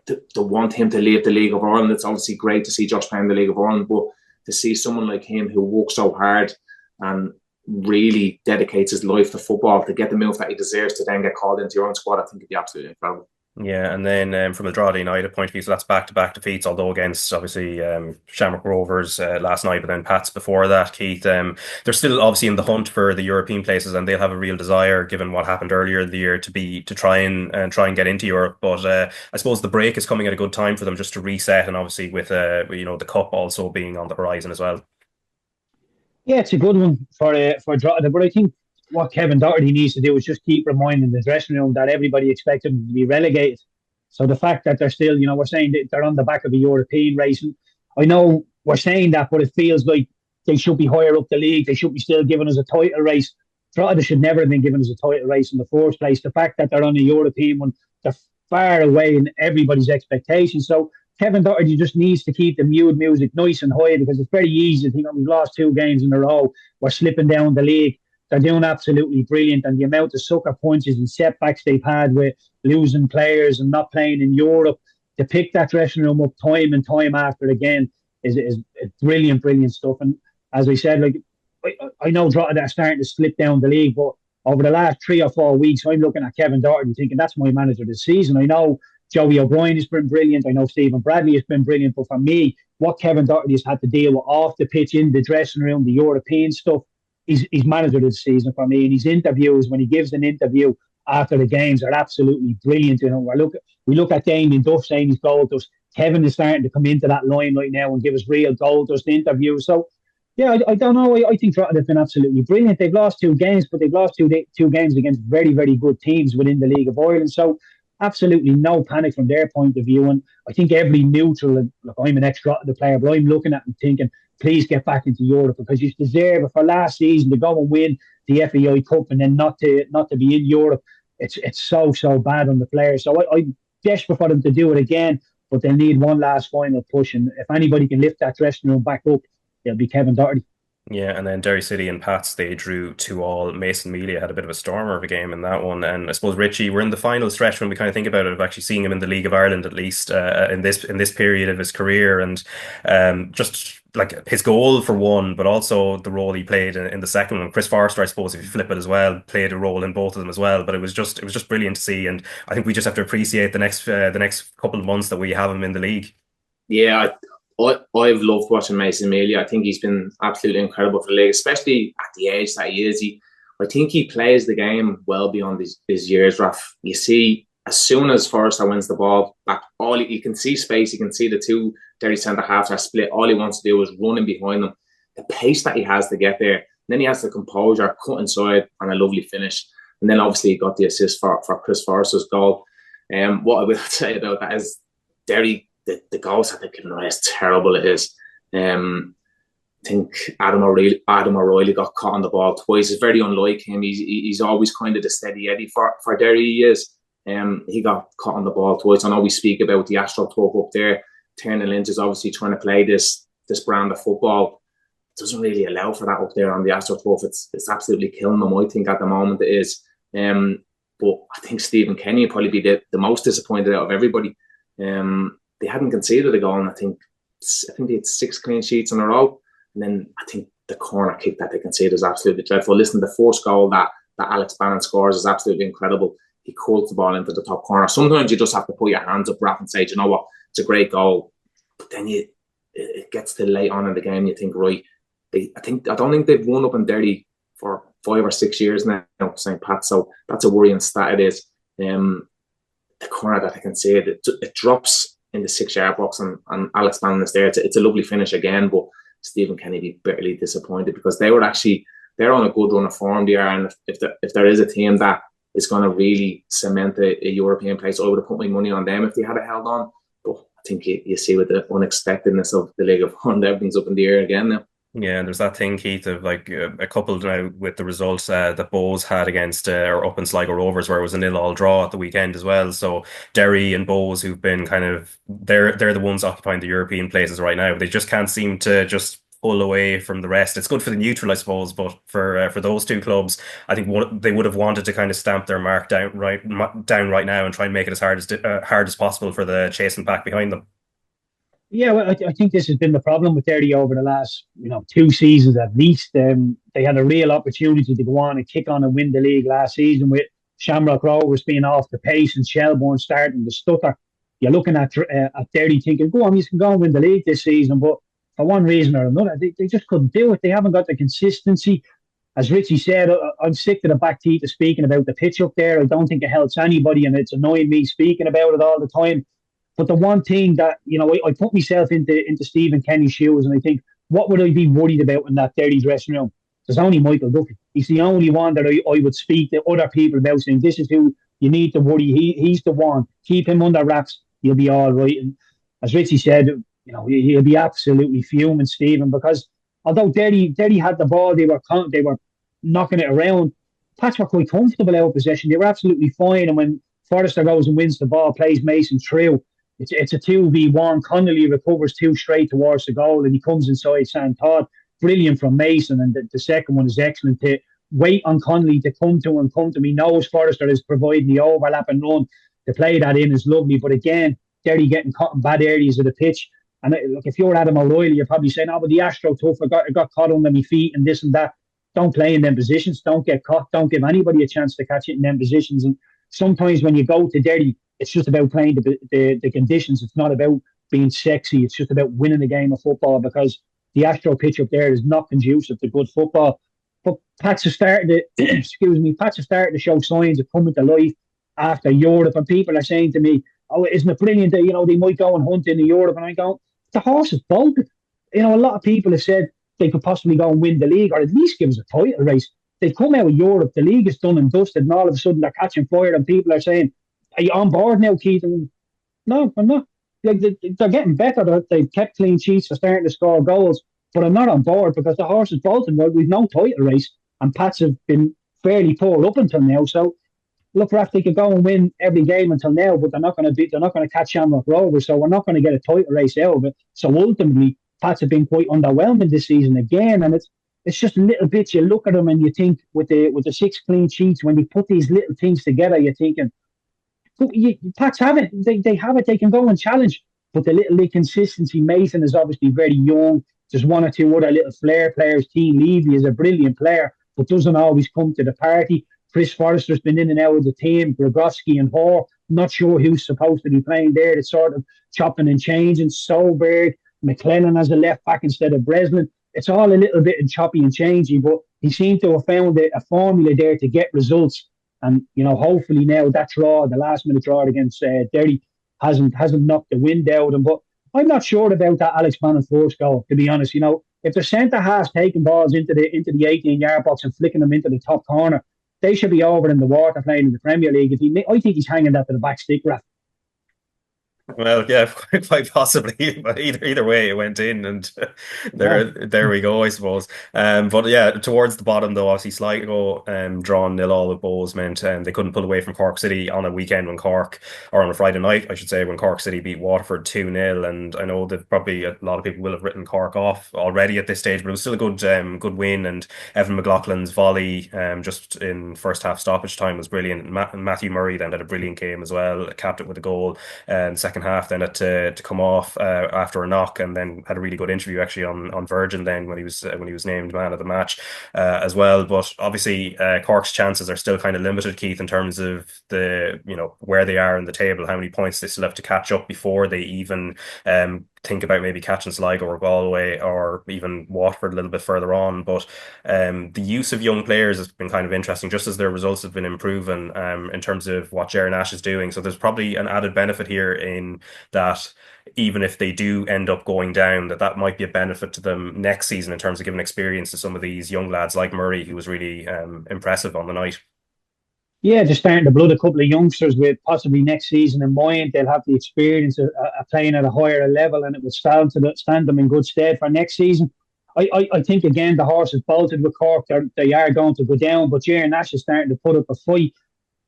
to want him to leave the League of Ireland. It's obviously great to see Josh playing the League of Ireland, but to see someone like him who works so hard and really dedicates his life to football to get the move that he deserves to then get called into your own squad, I think it'd be absolutely incredible. Yeah, and then from a Drogheda United point of view, so that's back-to-back defeats, although against obviously Shamrock Rovers last night, but then Pats before that, Keith. They're still obviously in the hunt for the European places, and they'll have a real desire, given what happened earlier in the year, to try and get into Europe. But I suppose the break is coming at a good time for them just to reset, and obviously with the cup also being on the horizon as well. Yeah, it's a good one for Drogheda, but I think what Kevin Doherty needs to do is just keep reminding the dressing room that everybody expected them to be relegated. So the fact that they're still, we're saying that they're on the back of a European race. And I know we're saying that, but it feels like they should be higher up the league. They should be still giving us a title race. Drogheda should never have been given us a title race in the first place. The fact that they're on a European one, they're far away in everybody's expectations. So Kevin Doherty just needs to keep the mood music nice and high, because it's very easy to think, we've lost 2 games in a row, we're slipping down the league. They're doing absolutely brilliant, and the amount of sucker punches and setbacks they've had with losing players and not playing in Europe, to pick that dressing room up time and time after again is brilliant, brilliant stuff. And as I said, like, I know Drogheda are starting to slip down the league, but over the last 3 or 4 weeks, I'm looking at Kevin Doherty thinking that's my manager this season. I know Joey O'Brien has been brilliant. I know Stephen Bradley has been brilliant. But for me, what Kevin Doherty has had to deal with off the pitch, in the dressing room, the European stuff, he's manager this season for me. And his interviews, when he gives an interview after the games, are absolutely brilliant. We look at Damien Duff saying he's goal dust. Kevin is starting to come into that line right now and give us real goal dust interviews. So, yeah, I don't know. I think Drogheda have been absolutely brilliant. They've lost 2 games, but they've lost two games against very, very good teams within the League of Ireland. So, absolutely no panic from their point of view. And I think every neutral, look, I'm an ex-Drogheda player, but I'm looking at them thinking, please get back into Europe, because you deserve it. For last season to go and win the FAI Cup and then not to be in Europe, it's so bad on the players. So I'm desperate for them to do it again, but they'll need one last final push. And if anybody can lift that dressing room back up, it'll be Kevin Doherty. Yeah, and then Derry City and Pats, they drew 2-2. Mason Melia had a bit of a stormer of a game in that one. And I suppose, Richie, we're in the final stretch when we kind of think about it, of actually seeing him in the League of Ireland, at least in this period of his career. And just like his goal for one, but also the role he played in the second one. Chris Forrester, I suppose, if you flip it as well, played a role in both of them as well. But it was just brilliant to see. And I think we just have to appreciate the next couple of months that we have him in the league. Yeah, I've loved watching Mason Melia. I think he's been absolutely incredible for the league, especially at the age that he is. I think he plays the game well beyond his years, Raf. You see, as soon as Forrester wins the ball back, you can see space, you can see the 2 Derry centre-halves are split. All he wants to do is run in behind them. The pace that he has to get there. And then he has the composure, cut inside, and a lovely finish. And then obviously he got the assist for Chris Forrester's goal. What I will say about that is Derry, the goals that they've given away is terrible. It is. I think Adam O'Reilly got caught on the ball twice. It's very unlike him. He's always kind of the steady Eddie for Derry. He is. He got caught on the ball twice. I know we speak about the AstroTurf up there. Tiernan Lynch is obviously trying to play this brand of football. It doesn't really allow for that up there on the AstroTurf. It's absolutely killing them, I think, at the moment it is. But I think Stephen Kenny will probably be the most disappointed out of everybody. They hadn't conceded a goal, and I think they had 6 clean sheets in a row. And then I think the corner kick that they conceded is absolutely dreadful. Listen, the first goal that Alex Bannon scores is absolutely incredible. He curls the ball into the top corner. Sometimes you just have to put your hands up, Raf, and say, you know what, it's a great goal. But then it gets to late on in the game, you think, right, I don't think they've won up in Derry for 5 or 6 years now, St. Pat. So that's a worrying stat it is. The corner that I can see, it drops in the 6-yard box, and Alex Bannon is there. It's a lovely finish again, but Stephen Kenny be bitterly disappointed, because they're on a good run of form there. And if there is a team that is going to really cement a European place, I would have put my money on them if they had held on. But I think you see with the unexpectedness of the League of Ireland, everything's up in the air again now. Yeah, and there's that thing, Keith, of like a couple now with the results that Bows had against or up in Sligo Rovers, where it was a 0-0 draw at the weekend as well. So Derry and Bows, who've been kind of they're the ones occupying the European places right now. They just can't seem to just pull away from the rest. It's good for the neutral, I suppose, but for those 2 clubs, I think they would have wanted to kind of stamp their mark down right now and try and make it as hard as possible for the chasing pack behind them. Yeah, well, I think this has been the problem with Derry over the last 2 seasons at least. They had a real opportunity to go on and kick on and win the league last season, with Shamrock Rovers being off the pace and Shelbourne starting to stutter. You're looking at Derry thinking, go on, you can go and win the league this season, but for one reason or another, they just couldn't do it. They haven't got the consistency. As Richie said, I'm sick to the back teeth of speaking about the pitch up there. I don't think it helps anybody, and it's annoying me speaking about it all the time. But the one thing that, I put myself into Stephen Kenny's shoes, and I think, what would I be worried about in that Derry dressing room? There's only Michael Duffy. He's the only one that I would speak to other people about, saying this is who you need to worry. He's the one. Keep him under wraps. He'll be all right. And as Richie said, he'll be absolutely fuming, Stephen, because although Derry had the ball, they were knocking it around. Pats were quite comfortable out of possession. They were absolutely fine. And when Forrester goes and wins the ball, plays Mason through, it's a 2v1. Connolly recovers 2 straight towards the goal, and he comes inside Sam Todd. Brilliant from Mason, and the second one is excellent to wait on Connolly to come to him. He knows Forrester is providing the overlap and run. To play that in is lovely, but again, Derry getting caught in bad areas of the pitch. And look, if you're Adam O'Reilly, you're probably saying, "Oh, but the Astro tough, I got caught under my feet and this and that." Don't play in them positions. Don't get caught. Don't give anybody a chance to catch it in them positions. And sometimes when you go to Derry, it's just about playing the conditions. It's not about being sexy. It's just about winning a game of football, because the Astro pitch up there is not conducive to good football. But Pats have started to show signs of coming to life after Europe, and people are saying to me, "Oh, isn't it brilliant that they might go and hunt in Europe?" And I go, "The horse is bolted." A lot of people have said they could possibly go and win the league, or at least give us a title race. They come out of Europe, the league is done and dusted, and all of a sudden they're catching fire, and people are saying, "Are you on board now, Keith?" And no, I'm not. Like they're getting better. They've kept clean sheets, for starting to score goals, but I'm not on board because the horse is bolted. Well, we've no title race, and Pats have been fairly poor up until now. So look, Raf, they could go and win every game until now, but they're not going to catch Shamrock Rovers, so we're not going to get a title race out of it. So ultimately, Pats have been quite underwhelming this season again, and it's just little bits. You look at them and you think, with the 6 clean sheets, when you put these little things together, you're thinking, Pats have it. They have it. They can go and challenge. But the little inconsistency, Mason is obviously very young. There's 1 or 2 other little flair players. Keane Levy is a brilliant player, but doesn't always come to the party. Chris Forrester's been in and out of the team. Grogoski and Hoare, not sure who's supposed to be playing there. It's sort of chopping and changing. Solberg, McClellan as a left back instead of Breslin. It's all a little bit choppy and changing, but he seemed to have found a formula there to get results. And hopefully now that draw, the last minute draw against Derry, hasn't knocked the wind out of him. But I'm not sure about that Alex Bannon first goal, to be honest. If the centre half's taking balls into the 18-yard box and flicking them into the top corner, they should be over in the water playing in the Premier League. I think he's hanging that to the back stick, Raf. Well, yeah, quite possibly. But either way, it went in, and there we go, I suppose. But yeah, towards the bottom though, obviously Sligo drawn 0-0 with Bohs meant they couldn't pull away from Cork City on a weekend when on a Friday night, I should say, when Cork City beat Waterford 2-0. And I know that probably a lot of people will have written Cork off already at this stage, but it was still a good win. And Evan McLaughlin's volley just in first half stoppage time was brilliant. Matthew Murray then had a brilliant game as well, capped it with a goal. Second half then had to come off after a knock, and then had a really good interview actually on Virgin then when he was named man of the match as well. But obviously Cork's chances are still kind of limited, Keith, in terms of the where they are in the table, how many points they still have to catch up before they even think about maybe catching Sligo or Galway or even Waterford a little bit further on. But the use of young players has been kind of interesting, just as their results have been improving in terms of what Jaron Nash is doing. So there's probably an added benefit here in that even if they do end up going down, that might be a benefit to them next season in terms of giving experience to some of these young lads like Murray, who was really impressive on the night. Yeah, just starting to blood a couple of youngsters with possibly next season in mind. They'll have the experience of playing at a higher level, and it will stand them in good stead for next season. I think, again, the horse is bolted with Cork. They are going to go down, but Jaron Nash is starting to put up a fight.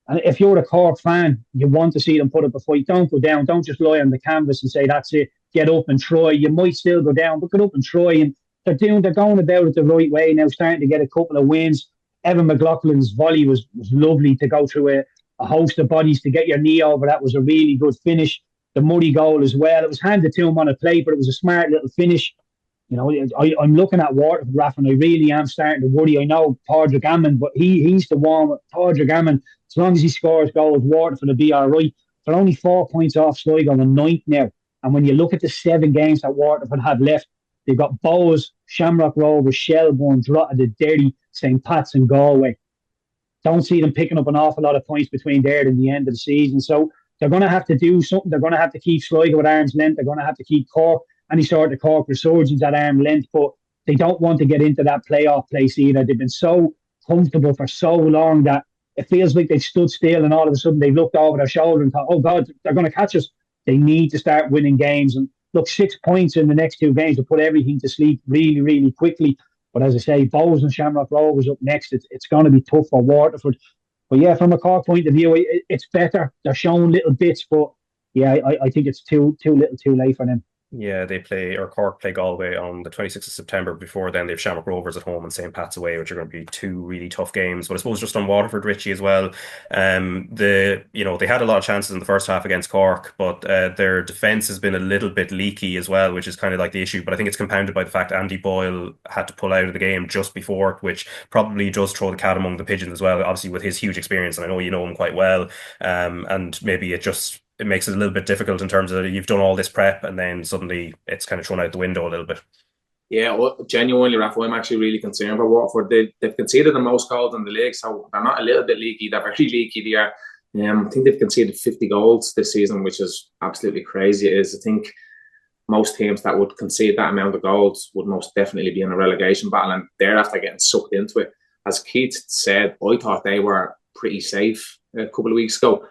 And if you're a Cork fan, you want to see them put up a fight. Don't go down. Don't just lie on the canvas and say, that's it, get up and try. You might still go down, but get up and try. And they're going about it the right way now, starting to get a couple of wins. Evan McLaughlin's volley was lovely to go through a host of bodies to get your knee over. That was a really good finish. The Murray goal as well. It was handed to him on a plate, but it was a smart little finish. I'm looking at Waterford, Raf, and I really am starting to worry. I know Padraig Gammon, but he's the one with Padraig Gammon. As long as he scores goals, Waterford will be all right. They're only 4 points off Sligo on 9th now. And when you look at the 7 games that Waterford have left, they've got Bohs, Shamrock Rovers, Shelbourne, Drogheda, Derry, St. Pat's and Galway. Don't see them picking up an awful lot of points between there and the end of the season. So they're going to have to do something. They're going to have to keep Sligo at arm's length. They're going to have to keep Cork any sort of Cork resurgence at arm's length, but they don't want to get into that playoff place either. They've been so comfortable for so long that it feels like they've stood still, and all of a sudden they've looked over their shoulder and thought, oh God, they're going to catch us. They need to start winning games. And look, 6 points in the next 2 games will put everything to sleep really, really quickly. But as I say, Bows and Shamrock Rovers up next. It's going to be tough for Waterford. But yeah, from a Cork point of view, it's better. They're showing little bits, but yeah, I think it's too little too late for them. Yeah, Cork play Galway on the 26th of September. Before then, they have Shamrock Rovers at home and St. Pat's away, which are going to be 2 really tough games. But I suppose just on Waterford, Richie, as well, they had a lot of chances in the first half against Cork, but their defence has been a little bit leaky as well, which is kind of like the issue. But I think it's compounded by the fact Andy Boyle had to pull out of the game just before it, which probably does throw the cat among the pigeons as well, obviously with his huge experience, and I know you know him quite well, and maybe it makes it a little bit difficult in terms of you've done all this prep and then suddenly it's kind of thrown out the window a little bit. Yeah, well, genuinely, Raf, I'm actually really concerned about Watford. They've conceded the most goals in the league, so they're not a little bit leaky. They're very leaky. They are. I think they've conceded 50 goals this season, which is absolutely crazy. I think most teams that would concede that amount of goals would most definitely be in a relegation battle, and they're after getting sucked into it. As Keith said, I thought they were pretty safe a couple of weeks ago.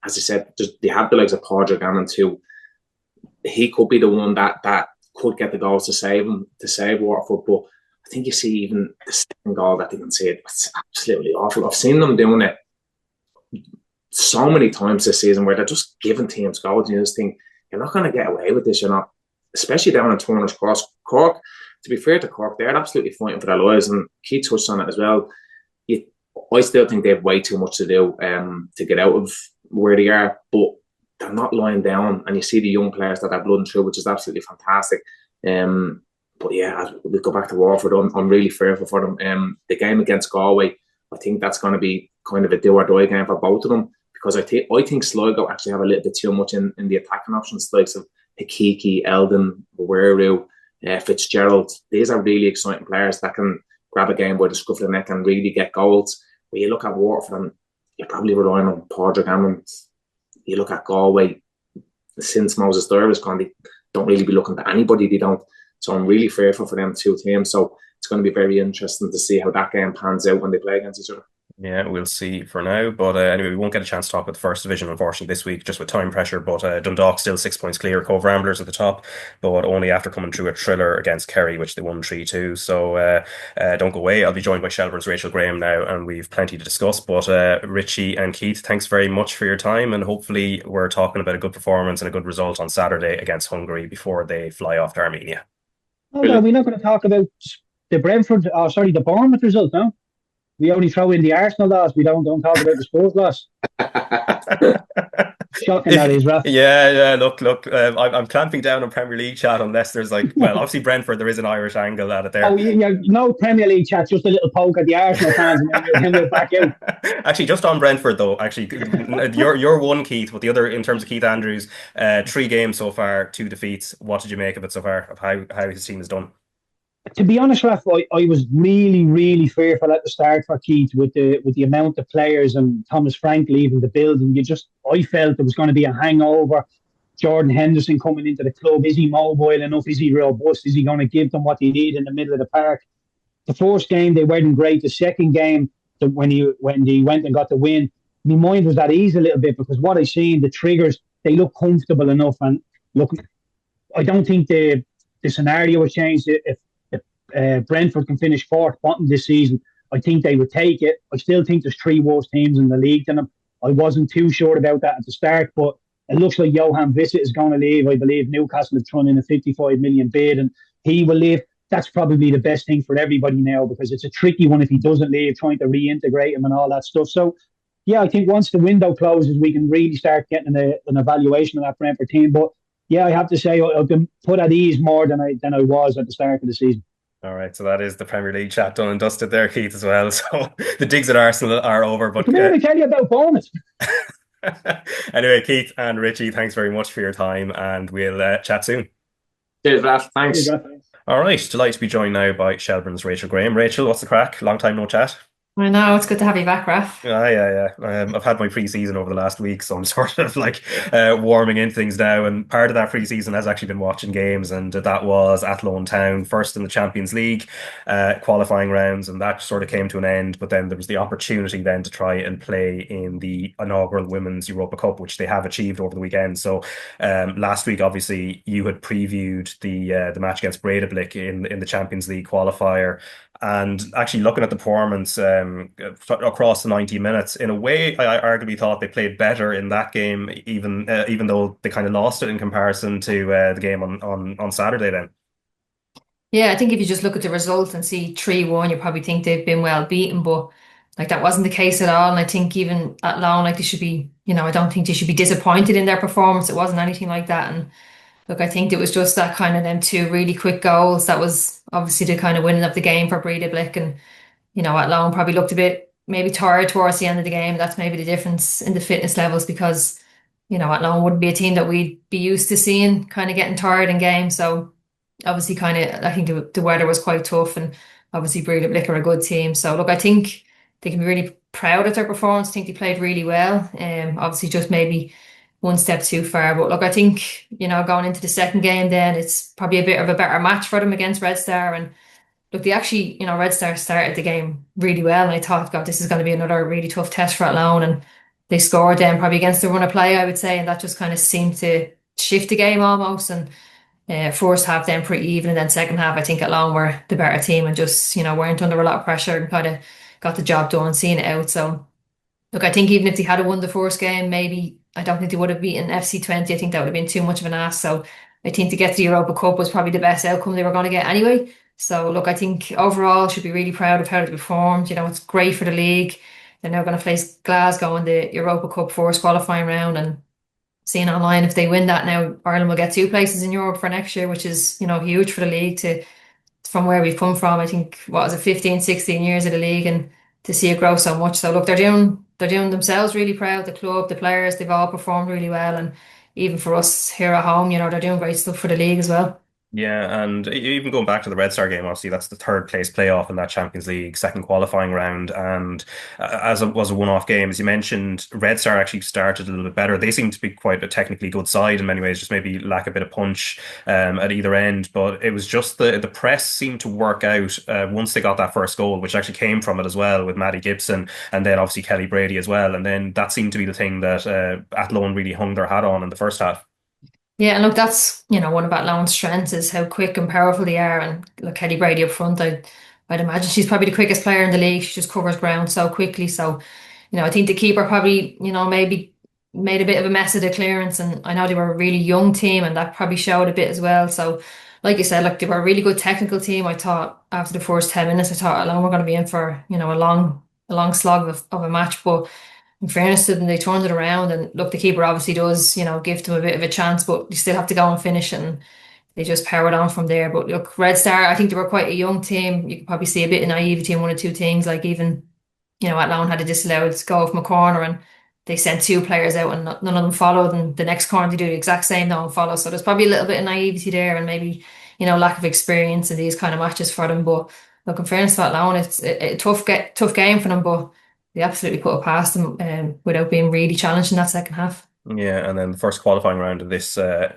As I said, they have the likes of Padraig Gannon too. He could be the one that could get the goals to save Waterford. But I think you see even the second goal that they conceded, it's absolutely awful. I've seen them doing it so many times this season where they're just giving teams goals and you just think, you're not going to get away with this, you're not. Especially down in Turner's Cross. Cork, to be fair to Cork, they're absolutely fighting for their lives, and Keith touched on it as well. I still think they have way too much to do to get out of where they are, but they're not lying down, and you see the young players that are blooding through, which is absolutely fantastic. But yeah, as we go back to Waterford, I'm really fearful for them. The game against Galway, I think that's going to be kind of a do or die game for both of them, because I think Sligo actually have a little bit too much in the attacking options, like of Hikiki, Eldon, Waweru, Fitzgerald. These are really exciting players that can grab a game by the scruff of the neck and really get goals. But you look at Waterford and you're probably relying on Padraig Gannon. You look at Galway, since Moses Dyer is gone, they don't really be looking to anybody. They don't. So I'm really fearful for them 2 teams. So it's going to be very interesting to see how that game pans out when they play against each other. Yeah, we'll see for now. But anyway, we won't get a chance to talk about the first division, unfortunately, this week, just with time pressure. But Dundalk still 6 points clear, Cove Ramblers at the top, but only after coming through a thriller against Kerry, which they won 3-2. So don't go away. I'll be joined by Shelbourne's Rachel Graham now, and we've plenty to discuss. But Richie and Keith, thanks very much for your time, and hopefully we're talking about a good performance and a good result on Saturday against Hungary before they fly off to Armenia. Oh no, we're not going to talk about the Bournemouth result, no? We only throw in the Arsenal loss. We don't talk about the Spurs loss. Shocking that is, Raf. Yeah. Look. I'm clamping down on Premier League chat unless there's obviously Brentford. There is an Irish angle at it there. Oh yeah, no Premier League chat. Just a little poke at the Arsenal fans, and then we'll back out. Actually, just on Brentford though. Actually, you're one, Keith, but the other, in terms of Keith Andrews, 3 games so far, 2 defeats. What did you make of it so far? Of how his team has done? To be honest, Raf, I was really, really fearful at the start for Keith with the amount of players and Thomas Frank leaving the building. I felt there was going to be a hangover. Jordan Henderson coming into the club. Is he mobile enough? Is he robust? Is he going to give them what they need in the middle of the park? The first game, they weren't great. The second game, when he went and got the win, my mind was at ease a little bit, because what I seen, the triggers, they look comfortable enough. And look, I don't think the scenario has changed. If Brentford can finish 4th bottom this season, I think they would take it. I still think there's 3 worse teams in the league than them. I wasn't too sure about that at the start, but it looks like Johan Vissit is going to leave. I believe Newcastle have thrown in a 55 million bid and he will leave. That's probably the best thing for everybody now, because it's a tricky one if he doesn't leave, trying to reintegrate him and all that stuff. So yeah, I think once the window closes, we can really start getting an evaluation of that Brentford team. But yeah, I have to say I've been put at ease more than I was at the start of the season. All right, so that is the Premier League chat done and dusted there, Keith, as well. So the digs at Arsenal are over. But let me tell you about Bournemouth. Anyway, Keith and Richie, thanks very much for your time, and we'll chat soon. Cheers, Raf. Thanks. All right, delighted to be joined now by Shelbourne's Rachel Graham. Rachel, what's the crack? Long time no chat. I know, it's good to have you back, Raf. Yeah. I've had my pre-season over the last week, so I'm sort of like warming in things now. And part of that pre-season has actually been watching games, and that was Athlone Town, first in the Champions League qualifying rounds, and that sort of came to an end. But then there was the opportunity then to try and play in the inaugural Women's Europa Cup, which they have achieved over the weekend. So last week, obviously, you had previewed the match against Breidablik in the Champions League qualifier. And actually, looking at the performance across the 90 minutes, in a way, I arguably thought they played better in that game, even though they kind of lost it in comparison to the game on Saturday. Then, Yeah, I think if you just look at the result and see 3-1, you probably think they've been well beaten, but like that wasn't the case at all. And I think even at Long, like they should be, I don't think they should be disappointed in their performance. It wasn't anything like that. And look, I think it was just that kind of them two really quick goals that was obviously the kind of winning of the game for Breidablik. And Athlone probably looked a bit maybe tired towards the end of the game. That's maybe the difference in the fitness levels because, Athlone wouldn't be a team that we'd be used to seeing kind of getting tired in games. So obviously kind of, I think the weather was quite tough and obviously Breidablik are a good team. So look, I think they can be really proud of their performance. I think they played really well. Obviously just maybe one step too far. But look, I think, going into the second game then it's probably a bit of a better match for them against Red Star. And look, they actually, Red Star started the game really well. And I thought, God, this is going to be another really tough test for Athlone. And they scored then probably against the run of play, I would say. And that just kind of seemed to shift the game almost. And first half then pretty even. And then second half, I think Athlone were the better team and just, weren't under a lot of pressure and kind of got the job done, seeing it out. So look, I think even if they had won the first game, maybe I don't think they would have beaten FC20. I think that would have been too much of an ask. So I think to get to the Europa Cup was probably the best outcome they were going to get anyway. So look, I think overall should be really proud of how they performed. It's great for the league. They're now going to face Glasgow in the Europa Cup first qualifying round, and seeing online if they win that now, Ireland will get 2 places in Europe for next year, which is, huge for the league to from where we've come from. I think what was it, 15, 16 years of the league, and to see it grow so much. So look, they're doing themselves really proud. The club, the players, they've all performed really well, and even for us here at home, they're doing great stuff for the league as well. yeah, and even going back to the Red Star game, obviously that's the third place playoff in that Champions League second qualifying round, and as it was a one-off game, as you mentioned, Red Star actually started a little bit better. They seem to be quite a technically good side in many ways, just maybe lack a bit of punch at either end. But it was just the press seemed to work out once they got that first goal, which actually came from it as well with Maddie Gibson, and then obviously Kelly Brady as well. And then that seemed to be the thing that Athlone really hung their hat on in the first half. Yeah, and look, that's one of Atlone's strengths is how quick and powerful they are. And look, Kelly Brady up front, I'd imagine she's probably the quickest player in the league. She just covers ground so quickly. So, I think the keeper probably, maybe made a bit of a mess of the clearance. And I know they were a really young team, and that probably showed a bit as well. So, like you said, look, they were a really good technical team. I thought after the first 10 minutes, I thought Athlone were going to be in for, a long slog of a match, but in fairness to them, they turned it around. And look, the keeper obviously does, give them a bit of a chance, but you still have to go and finish it. And they just powered on from there. But look, Red Star, I think they were quite a young team. You could probably see a bit of naivety in one or two things, like even, Athlone had a disallowed goal from a corner and they sent 2 players out and none of them followed. And the next corner they do the exact same, no one follows. So there's probably a little bit of naivety there and maybe, lack of experience in these kind of matches for them. But look, in fairness to Athlone, it's a tough game for them, but they absolutely put it past them without being really challenged in that second half. Yeah, and then the first qualifying round of this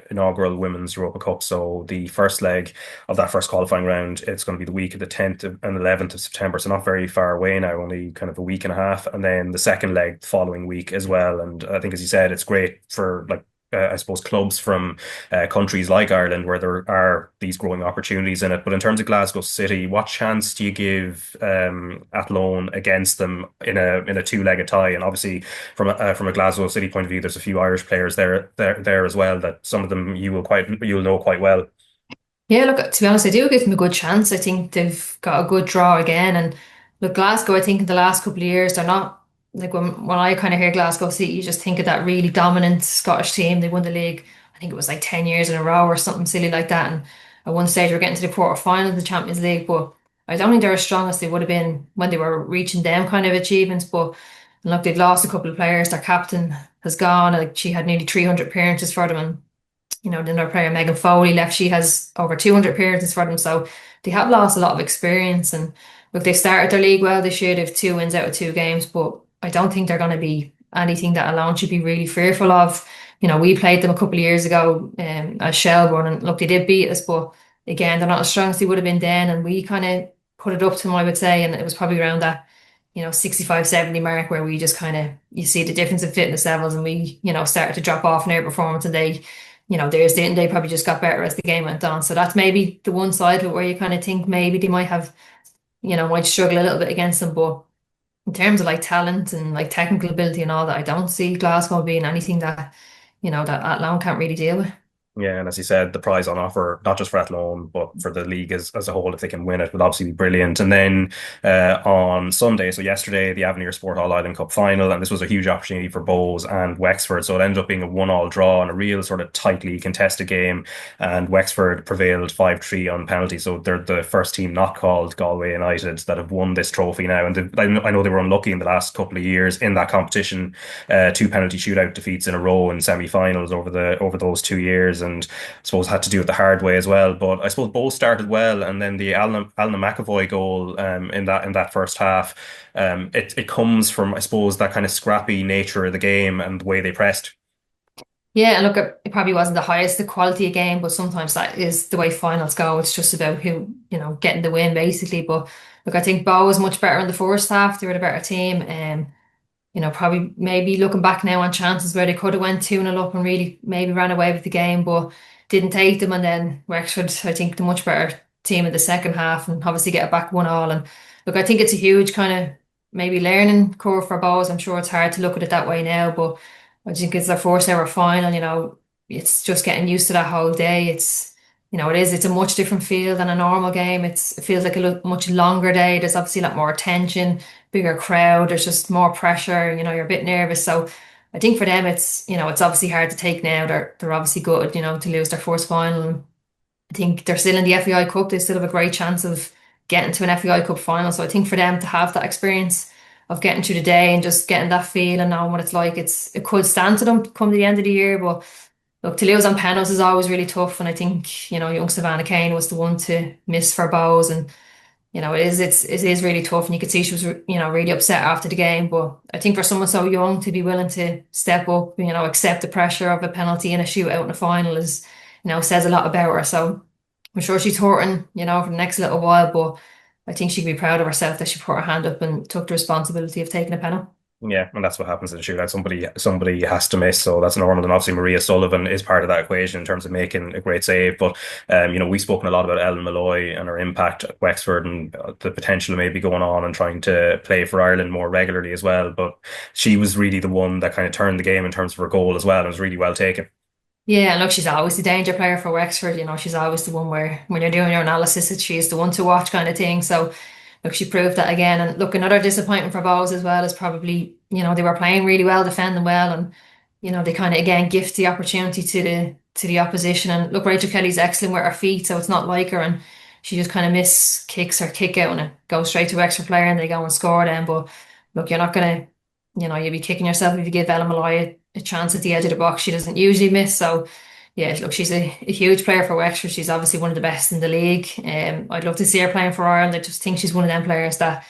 inaugural Women's Europa Cup. So the first leg of that first qualifying round, it's going to be the week of the 10th and 11th of September. So not very far away now, only kind of a week and a half. And then the second leg the following week as well. And I think, as you said, it's great for I suppose clubs from countries like Ireland where there are these growing opportunities in it. But in terms of Glasgow City, what chance do you give Athlone against them in a two-legged tie? And obviously, from a Glasgow City point of view, there's a few Irish players there as well. That some of them you'll know quite well. Yeah, look, to be honest, I do give them a good chance. I think they've got a good draw again. And look, Glasgow, I think in the last couple of years, they're not like when I kind of hear Glasgow City, you just think of that really dominant Scottish team. They won the league, I think it was like 10 years in a row or something silly like that. And at one stage, we're getting to the quarter-final of the Champions League, but I don't think they're as strong as they would have been when they were reaching them kind of achievements. But look, they've lost a couple of players. Their captain has gone. Like she had nearly 300 appearances for them, and then their player Megan Foley left. She has over 200 appearances for them. So they have lost a lot of experience. And look, they started their league well this year. They've 2 wins out of 2 games, but I don't think they're going to be anything that Athlone should be really fearful of. We played them a couple of years ago as Shelbourne, and look, they did beat us, but again, they're not as strong as they would have been then, and we kind of put it up to them, I would say, and it was probably around that 65, 70 mark where we just kind of, you see the difference in fitness levels, and we, started to drop off in their performance, and theirs didn't. They probably just got better as the game went on. So that's maybe the one side of it where you kind of think maybe they might have, might struggle a little bit against them. But in terms of like talent and like technical ability and all that, I don't see Glasgow being anything that, that Athlone can't really deal with. Yeah, and as you said, the prize on offer, not just for Athlone, but for the league as a whole, if they can win it, would obviously be brilliant. And then on Sunday, so yesterday, the Avenir Sports All-Island Cup final, and this was a huge opportunity for Bohs and Wexford. So it ended up being a 1-1 draw and a real sort of tightly contested game. And Wexford prevailed 5-3 on penalty. So they're the first team not called Galway United that have won this trophy now. And I know they were unlucky in the last couple of years in that competition. 2 penalty shootout defeats in a row in semi-finals over those 2 years. And I suppose had to do it the hard way as well. But I suppose both started well, and then the Alan McAvoy goal in that first half, it comes from, I suppose, that kind of scrappy nature of the game and the way they pressed. Yeah, and look, it probably wasn't the highest quality of game, but sometimes that is the way finals go. It's just about who, getting the win basically. But look, I think Bow was much better in the first half. They were the better team. Probably maybe looking back now on chances where they could have went 2-0 up and really maybe ran away with the game, but didn't take them. And then Wexford, I think, the much better team in the second half, and obviously get it back 1-1. And look, I think it's a huge kind of maybe learning curve for Bohs. I'm sure it's hard to look at it that way now, but I think it's their first ever final. It's just getting used to that whole day. It's a much different feel than a normal game. It feels like a much longer day. There's obviously a lot more attention, bigger crowd. There's just more pressure. You're a bit nervous. So I think for them, it's obviously hard to take now. They're obviously good, to lose their first final. And I think they're still in the FAI Cup. They still have a great chance of getting to an FAI Cup final. So I think for them to have that experience of getting through the day and just getting that feel and knowing what it's like, it could stand to them come the end of the year. But look, to lose on penalties is always really tough, and I think young Savannah Kane was the one to miss for Bohs, and it is really tough, and you could see she was really upset after the game. But I think for someone so young to be willing to step up, accept the pressure of a penalty in a shootout in a final is says a lot about her. So I'm sure she's hurting for the next little while, but I think she can be proud of herself that she put her hand up and took the responsibility of taking a penalty. Yeah, and that's what happens in a shootout. Somebody has to miss, so that's normal. And obviously Maria Sullivan is part of that equation in terms of making a great save. But we've spoken a lot about Ellen Malloy and her impact at Wexford and the potential of maybe going on and trying to play for Ireland more regularly as well. But she was really the one that kind of turned the game in terms of her goal as well, and it was really well taken. Yeah, and look, she's always the danger player for Wexford. She's always the one where when you're doing your analysis, she's the one to watch kind of thing. So look, she proved that again. And look, another disappointment for Bohs as well is probably, they were playing really well, defending well, and they kind of again gift the opportunity to the opposition. And look, Rachel Kelly's excellent with her feet, so it's not like her, and she just kind of miss kicks or kick out and it goes straight to Wexford player and they go and score then. But look, you're not gonna, you'll be kicking yourself if you give Ellen Malloy a chance at the edge of the box. She doesn't usually miss, so yeah, look, she's a huge player for Wexford. She's obviously one of the best in the league. I'd love to see her playing for Ireland. I just think she's one of them players that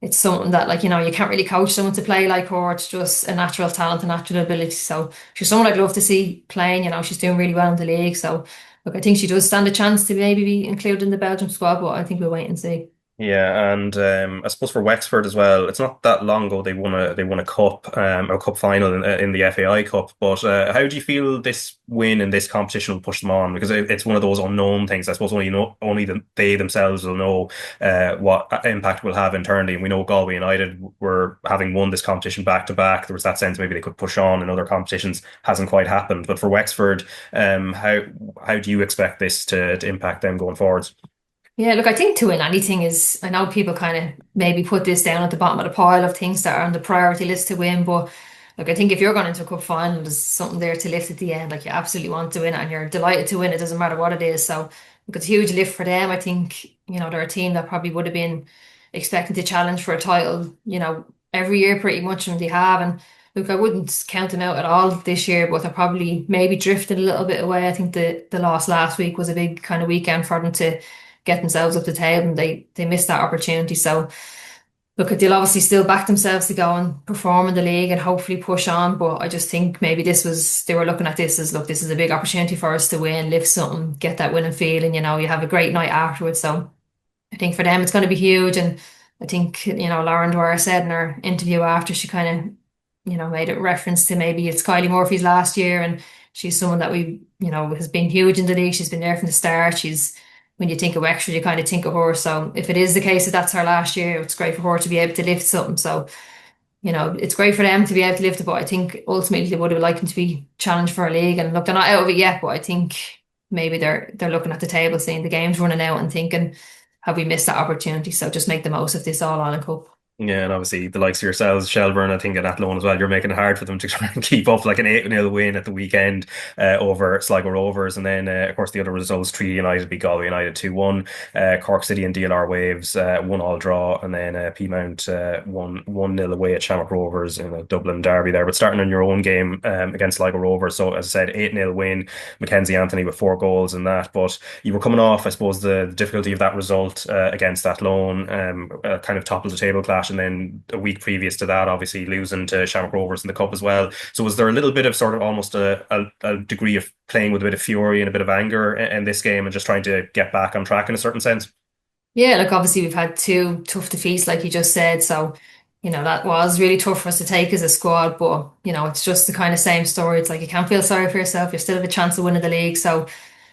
it's something that, you can't really coach someone to play like her. It's just a natural talent and natural ability. So she's someone I'd love to see playing. She's doing really well in the league. So look, I think she does stand a chance to maybe be included in the Belgium squad, but I think we'll wait and see. Yeah, and I suppose for Wexford as well, it's not that long ago they won a cup, a cup final in the FAI Cup. But how do you feel this win in this competition will push them on? Because it's one of those unknown things. I suppose only they themselves will know what impact will have internally. And we know Galway United were having won this competition back to back. There was that sense maybe they could push on in other competitions. Hasn't quite happened. But for Wexford, how do you expect this to impact them going forwards? Yeah, look, I think to win anything is, I know people kind of maybe put this down at the bottom of the pile of things that are on the priority list to win, but look, I think if you're going into a cup final, there's something there to lift at the end. Like, you absolutely want to win it and you're delighted to win it, doesn't matter what it is. So look, it's a huge lift for them. I think, they're a team that probably would have been expecting to challenge for a title, every year pretty much, and they have. And look, I wouldn't count them out at all this year, but they're probably maybe drifted a little bit away. I think the loss last week was a big kind of weekend for them to get themselves up the table, and they missed that opportunity. So look, they'll obviously still back themselves to go and perform in the league and hopefully push on. But I just think maybe they were looking at this as, look, this is a big opportunity for us to win, lift something, get that winning feeling, you have a great night afterwards. So I think for them it's going to be huge. And I think, Lauren Dwyer said in her interview after, she kind of, made a reference to maybe it's Kylie Murphy's last year, and she's someone that has been huge in the league. She's been there from the start. When you think of Wexford, you kind of think of her. So if it is the case that that's her last year, it's great for her to be able to lift something. So, it's great for them to be able to lift it, but I think ultimately they would have liked them to be challenged for a league. And look, they're not out of it yet, but I think maybe they're looking at the table, seeing the game's running out and thinking, have we missed that opportunity? So just make the most of this All-Ireland Cup. Yeah, and obviously the likes of yourselves, Shelbourne, I think, and Athlone as well, you're making it hard for them to try and keep up, like an 8-0 win at the weekend over Sligo Rovers. And then, of course, the other results, Treaty United beat Galway United 2-1, Cork City and DLR Waves 1-1 draw, and then Peamount 1-0 away at Shamrock Rovers in a Dublin derby there. But starting on your own game against Sligo Rovers, so as I said, 8-0 win, Mackenzie Anthony with 4 goals in that. But you were coming off, I suppose, the difficulty of that result against Athlone, kind of top of the table clash. And then a week previous to that, obviously losing to Shamrock Rovers in the Cup as well. So was there a little bit of sort of almost a degree of playing with a bit of fury and a bit of anger in this game and just trying to get back on track in a certain sense? Yeah, look, obviously we've had 2 tough defeats, like you just said. So, that was really tough for us to take as a squad. But, it's just the kind of same story. It's like you can't feel sorry for yourself. You still have a chance of winning the league. So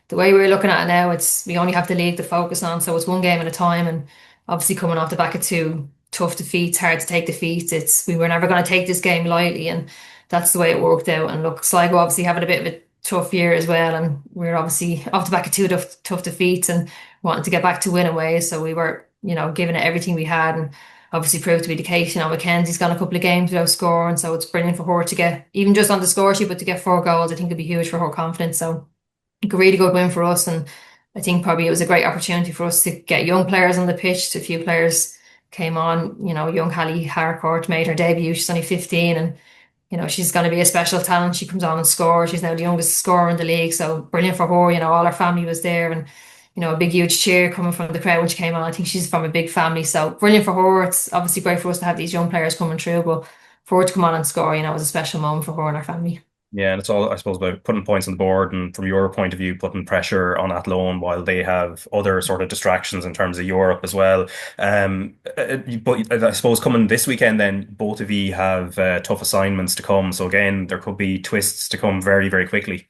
the way we're looking at it now, we only have the league to focus on. So it's one game at a time. And obviously coming off the back of 2 tough defeats, hard to take defeats. We were never going to take this game lightly, and that's the way it worked out. And look, Sligo obviously having a bit of a tough year as well, and we were obviously off the back of 2 tough defeats and wanting to get back to winning ways. So we were, giving it everything we had, and obviously proved to be the case. Mackenzie's gone a couple of games without scoring, so it's brilliant for her to get, even just on the score sheet, but to get 4 goals, I think it'd be huge for her confidence. So a really good win for us, and I think probably it was a great opportunity for us to get young players on the pitch. A few players came on, young Hallie Harcourt made her debut. She's only 15, and she's going to be a special talent. She comes on and scores. She's now the youngest scorer in the league, so brilliant for her. All her family was there, and a big huge cheer coming from the crowd when she came on. I think she's from a big family, so brilliant for her. It's obviously great for us to have these young players coming through, but for her to come on and score, it was a special moment for her and her family. Yeah, and it's all, I suppose, about putting points on the board and, from your point of view, putting pressure on Athlone while they have other sort of distractions in terms of Europe as well. But I suppose coming this weekend, then both of you have tough assignments to come. So again, there could be twists to come very, very quickly.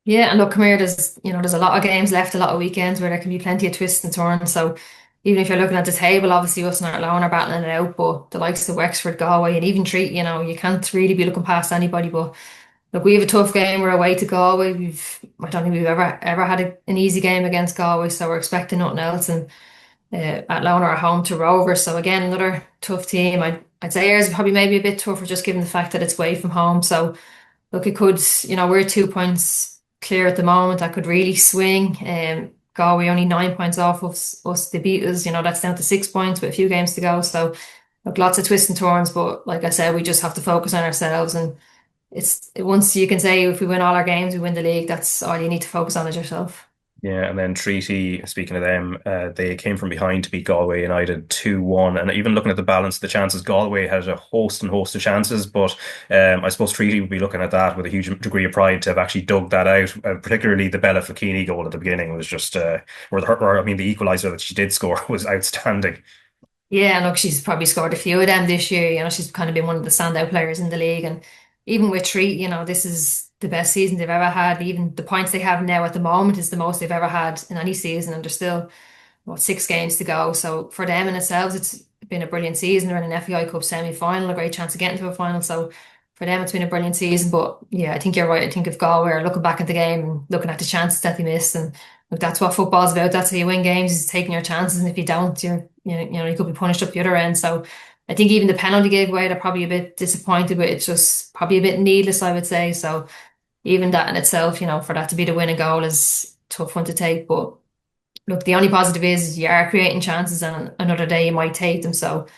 Yeah, and look, come here, there's a lot of games left, a lot of weekends where there can be plenty of twists and turns. So even if you're looking at the table, obviously us and Athlone are battling it out, but the likes of Wexford, Galway, and even Treaty, you can't really be looking past anybody. But look, we have a tough game. We're away to Galway. I don't think we've ever had an easy game against Galway, so we're expecting nothing else. And Athlone are at home to Rovers, so again another tough team. I'd say ours is probably maybe a bit tougher, just given the fact that it's away from home. So look, it could, we're 2 points clear at the moment. That could really swing. Galway only 9 points off of us. They beat us. That's down to 6 points with a few games to go. So look, lots of twists and turns. But like I said, we just have to focus on ourselves, and it's once you can say if we win all our games, we win the league. That's all you need to focus on is yourself. Yeah, and then Treaty, speaking of them, they came from behind to beat Galway United 2-1. And even looking at the balance of the chances, Galway had a host of chances, but I suppose Treaty would be looking at that with a huge degree of pride to have actually dug that out. Particularly the Bella Fekini goal at the beginning was just, the equaliser that she did score was outstanding. Yeah, and look, she's probably scored a few of them this year. She's kind of been one of the standout players in the league. And even with Treaty, this is the best season they've ever had. Even the points they have now at the moment is the most they've ever had in any season, and there's still 6 games to go. So for them in themselves, it's been a brilliant season. They're in an FAI Cup semi-final, a great chance of getting to a final. So for them, it's been a brilliant season. But yeah, I think you're right. I think if Galway are looking back at the game and looking at the chances that they missed, and look, that's what football's about. That's how you win games, is taking your chances. And if you don't, you could be punished up the other end. So I think even the penalty gave away, they're probably a bit disappointed with it. It's just probably a bit needless, I would say. So even that in itself, for that to be the winning goal is a tough one to take. But look, the only positive is you are creating chances, and another day you might take them. So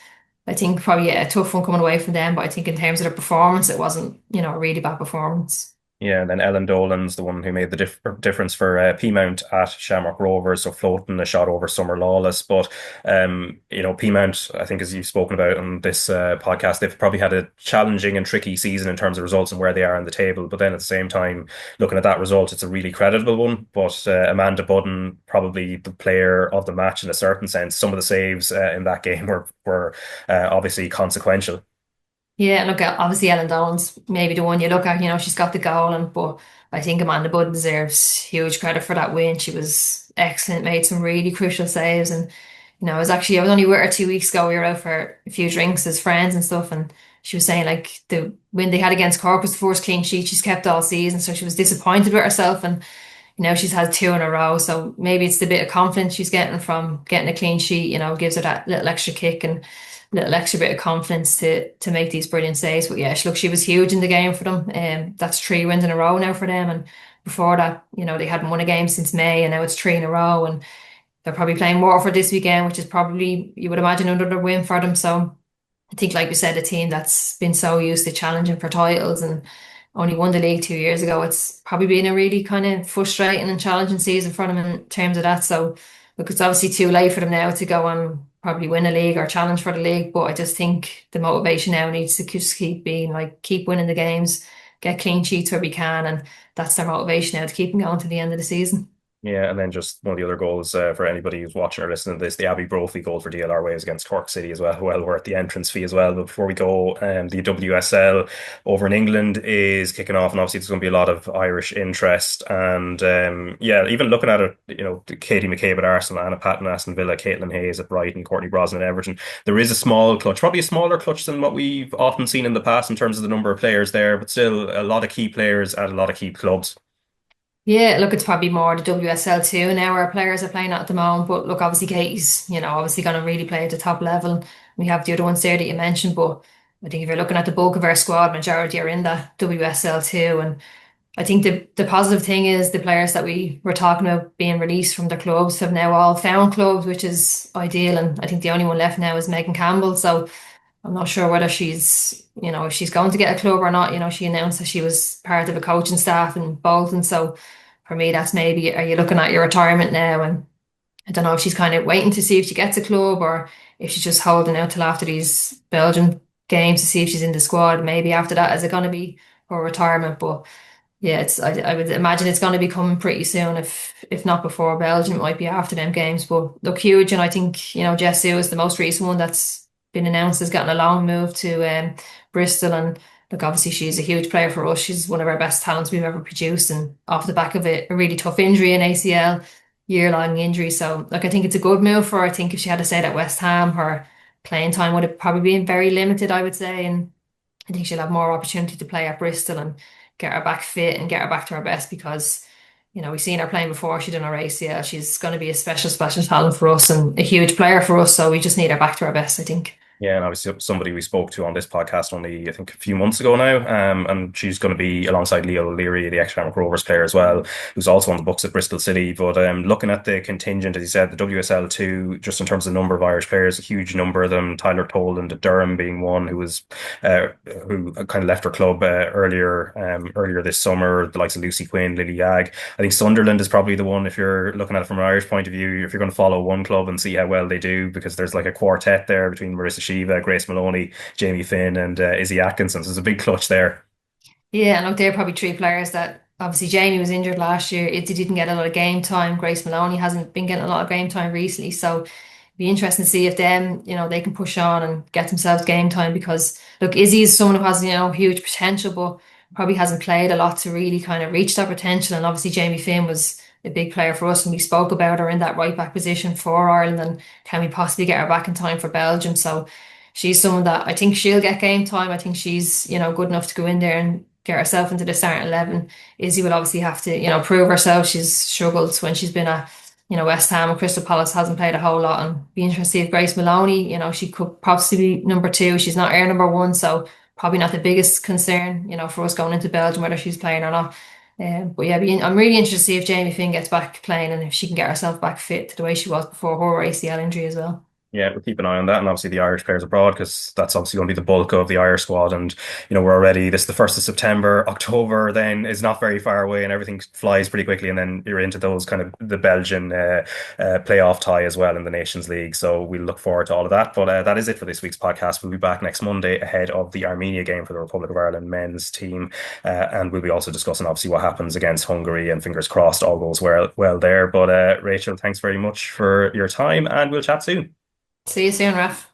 I think probably a tough one coming away from them. But I think in terms of the performance, it wasn't, a really bad performance. Yeah, and then Ellen Dolan's the one who made the difference for Peamount at Shamrock Rovers, so floating a shot over Summer Lawless. But Peamount, I think, as you've spoken about on this podcast, they've probably had a challenging and tricky season in terms of results and where they are on the table. But then at the same time, looking at that result, it's a really creditable one. But Amanda Budden, probably the player of the match in a certain sense. Some of the saves in that game were obviously consequential. Yeah, look, obviously Ellen Dolan's maybe the one you look at, she's got the goal, but I think Amanda Budd deserves huge credit for that win. She was excellent, made some really crucial saves. And, I was only with her 2 weeks ago. We were out for a few drinks as friends and stuff. And she was saying, like, the win they had against Cork was the first clean sheet she's kept all season. So she was disappointed with herself. And, she's had two in a row. So maybe it's the bit of confidence she's getting from getting a clean sheet, gives her that little extra kick and little extra bit of confidence to make these brilliant saves. But yeah, she was huge in the game for them. That's 3 wins in a row now for them. And before that, they hadn't won a game since May, and now it's 3 in a row. And they're probably playing Waterford this weekend, which is probably, you would imagine, another win for them. So I think, like we said, a team that's been so used to challenging for titles and only won the league 2 years ago, it's probably been a really kind of frustrating and challenging season for them in terms of that. So look, it's obviously too late for them now to go on probably win a league or challenge for the league, but I just think the motivation now needs to just keep being like, keep winning the games, get clean sheets where we can, and that's their motivation now to keep them going to the end of the season. Yeah, and then just one of the other goals for anybody who's watching or listening to this, the Abby Brophy goal for DLR Waves against Cork City as well, well worth the entrance fee as well. But before we go, the WSL over in England is kicking off, and obviously there's going to be a lot of Irish interest. And even looking at it, Katie McCabe at Arsenal, Anna Patton, Aston Villa, Caitlin Hayes at Brighton, Courtney Brosnan at Everton. There is a small clutch, probably a smaller clutch than what we've often seen in the past in terms of the number of players there, but still a lot of key players at a lot of key clubs. Yeah, look, it's probably more the WSL too now our players are playing at the moment. But look, obviously Katie's, obviously going to really play at the top level. We have the other ones there that you mentioned, but I think if you're looking at the bulk of our squad, majority are in that WSL too. And I think the positive thing is the players that we were talking about being released from their clubs have now all found clubs, which is ideal. And I think the only one left now is Megan Campbell. So I'm not sure whether she's, if she's going to get a club or not. She announced that she was part of a coaching staff in Bolton. So for me, that's maybe, are you looking at your retirement now? And I don't know if she's kind of waiting to see if she gets a club or if she's just holding out till after these Belgian games to see if she's in the squad. Maybe after that, is it going to be her retirement? But yeah, I would imagine it's going to be coming pretty soon. If not before Belgium, it might be after them games. But look, huge. And I think, Jess Sue is the most recent one that's been announced as getting a long move to Bristol. And look, obviously she's a huge player for us. She's one of our best talents we've ever produced, and off the back of it, a really tough injury in ACL, year-long injury. So look, I think it's a good move for her. I think if she had to stay at West Ham, her playing time would have probably been very limited, I would say. And I think she'll have more opportunity to play at Bristol and get her back fit and get her back to her best, because we've seen her playing before. She done her ACL. She's going to be a special talent for us and a huge player for us. So we just need her back to her best, I think. Yeah, and obviously somebody we spoke to on this podcast only, I think, a few months ago now. And she's going to be alongside Leo O'Leary, the ex-Shamrock Rovers player as well, who's also on the books at Bristol City. But looking at the contingent, as you said, the WSL too, just in terms of the number of Irish players, a huge number of them. Tyler Toland at Durham being one who kind of left her club earlier this summer. The likes of Lucy Quinn, Lily Yag. I think Sunderland is probably the one, if you're looking at it from an Irish point of view, if you're going to follow one club and see how well they do, because there's like a quartet there between Marissa Shiva, Grace Maloney, Jamie Finn, and Izzy Atkinson. So there's a big clutch there. Yeah, and look, they're probably three players that obviously Jamie was injured last year. It didn't get a lot of game time. Grace Maloney hasn't been getting a lot of game time recently. So it'd be interesting to see if them, they can push on and get themselves game time, because look, Izzy is someone who has, huge potential, but probably hasn't played a lot to really kind of reach that potential. And obviously Jamie Finn was a big player for us, and we spoke about her in that right back position for Ireland, and can we possibly get her back in time for Belgium? So she's someone that I think she'll get game time. I think she's, good enough to go in there and get herself into the starting 11. Izzy will obviously have to, prove herself. She's struggled when she's been at, West Ham and Crystal Palace, hasn't played a whole lot. And be interested to see if Grace Maloney, she could possibly be number 2. She's not our number 1, so probably not the biggest concern, for us going into Belgium, whether she's playing or not. But yeah, I'm really interested to see if Jamie Finn gets back playing and if she can get herself back fit to the way she was before her ACL injury as well. Yeah, we'll keep an eye on that, and obviously the Irish players abroad, because that's obviously going to be the bulk of the Irish squad. And we're already, this is the 1st of September. October then is not very far away, and everything flies pretty quickly. And then you're into those kind of the Belgian playoff tie as well in the Nations League. So we'll look forward to all of that. But that is it for this week's podcast. We'll be back next Monday ahead of the Armenia game for the Republic of Ireland men's team, and we'll be also discussing obviously what happens against Hungary, and fingers crossed all goes well there. But Rachel, thanks very much for your time, and we'll chat soon. See you soon, Raf.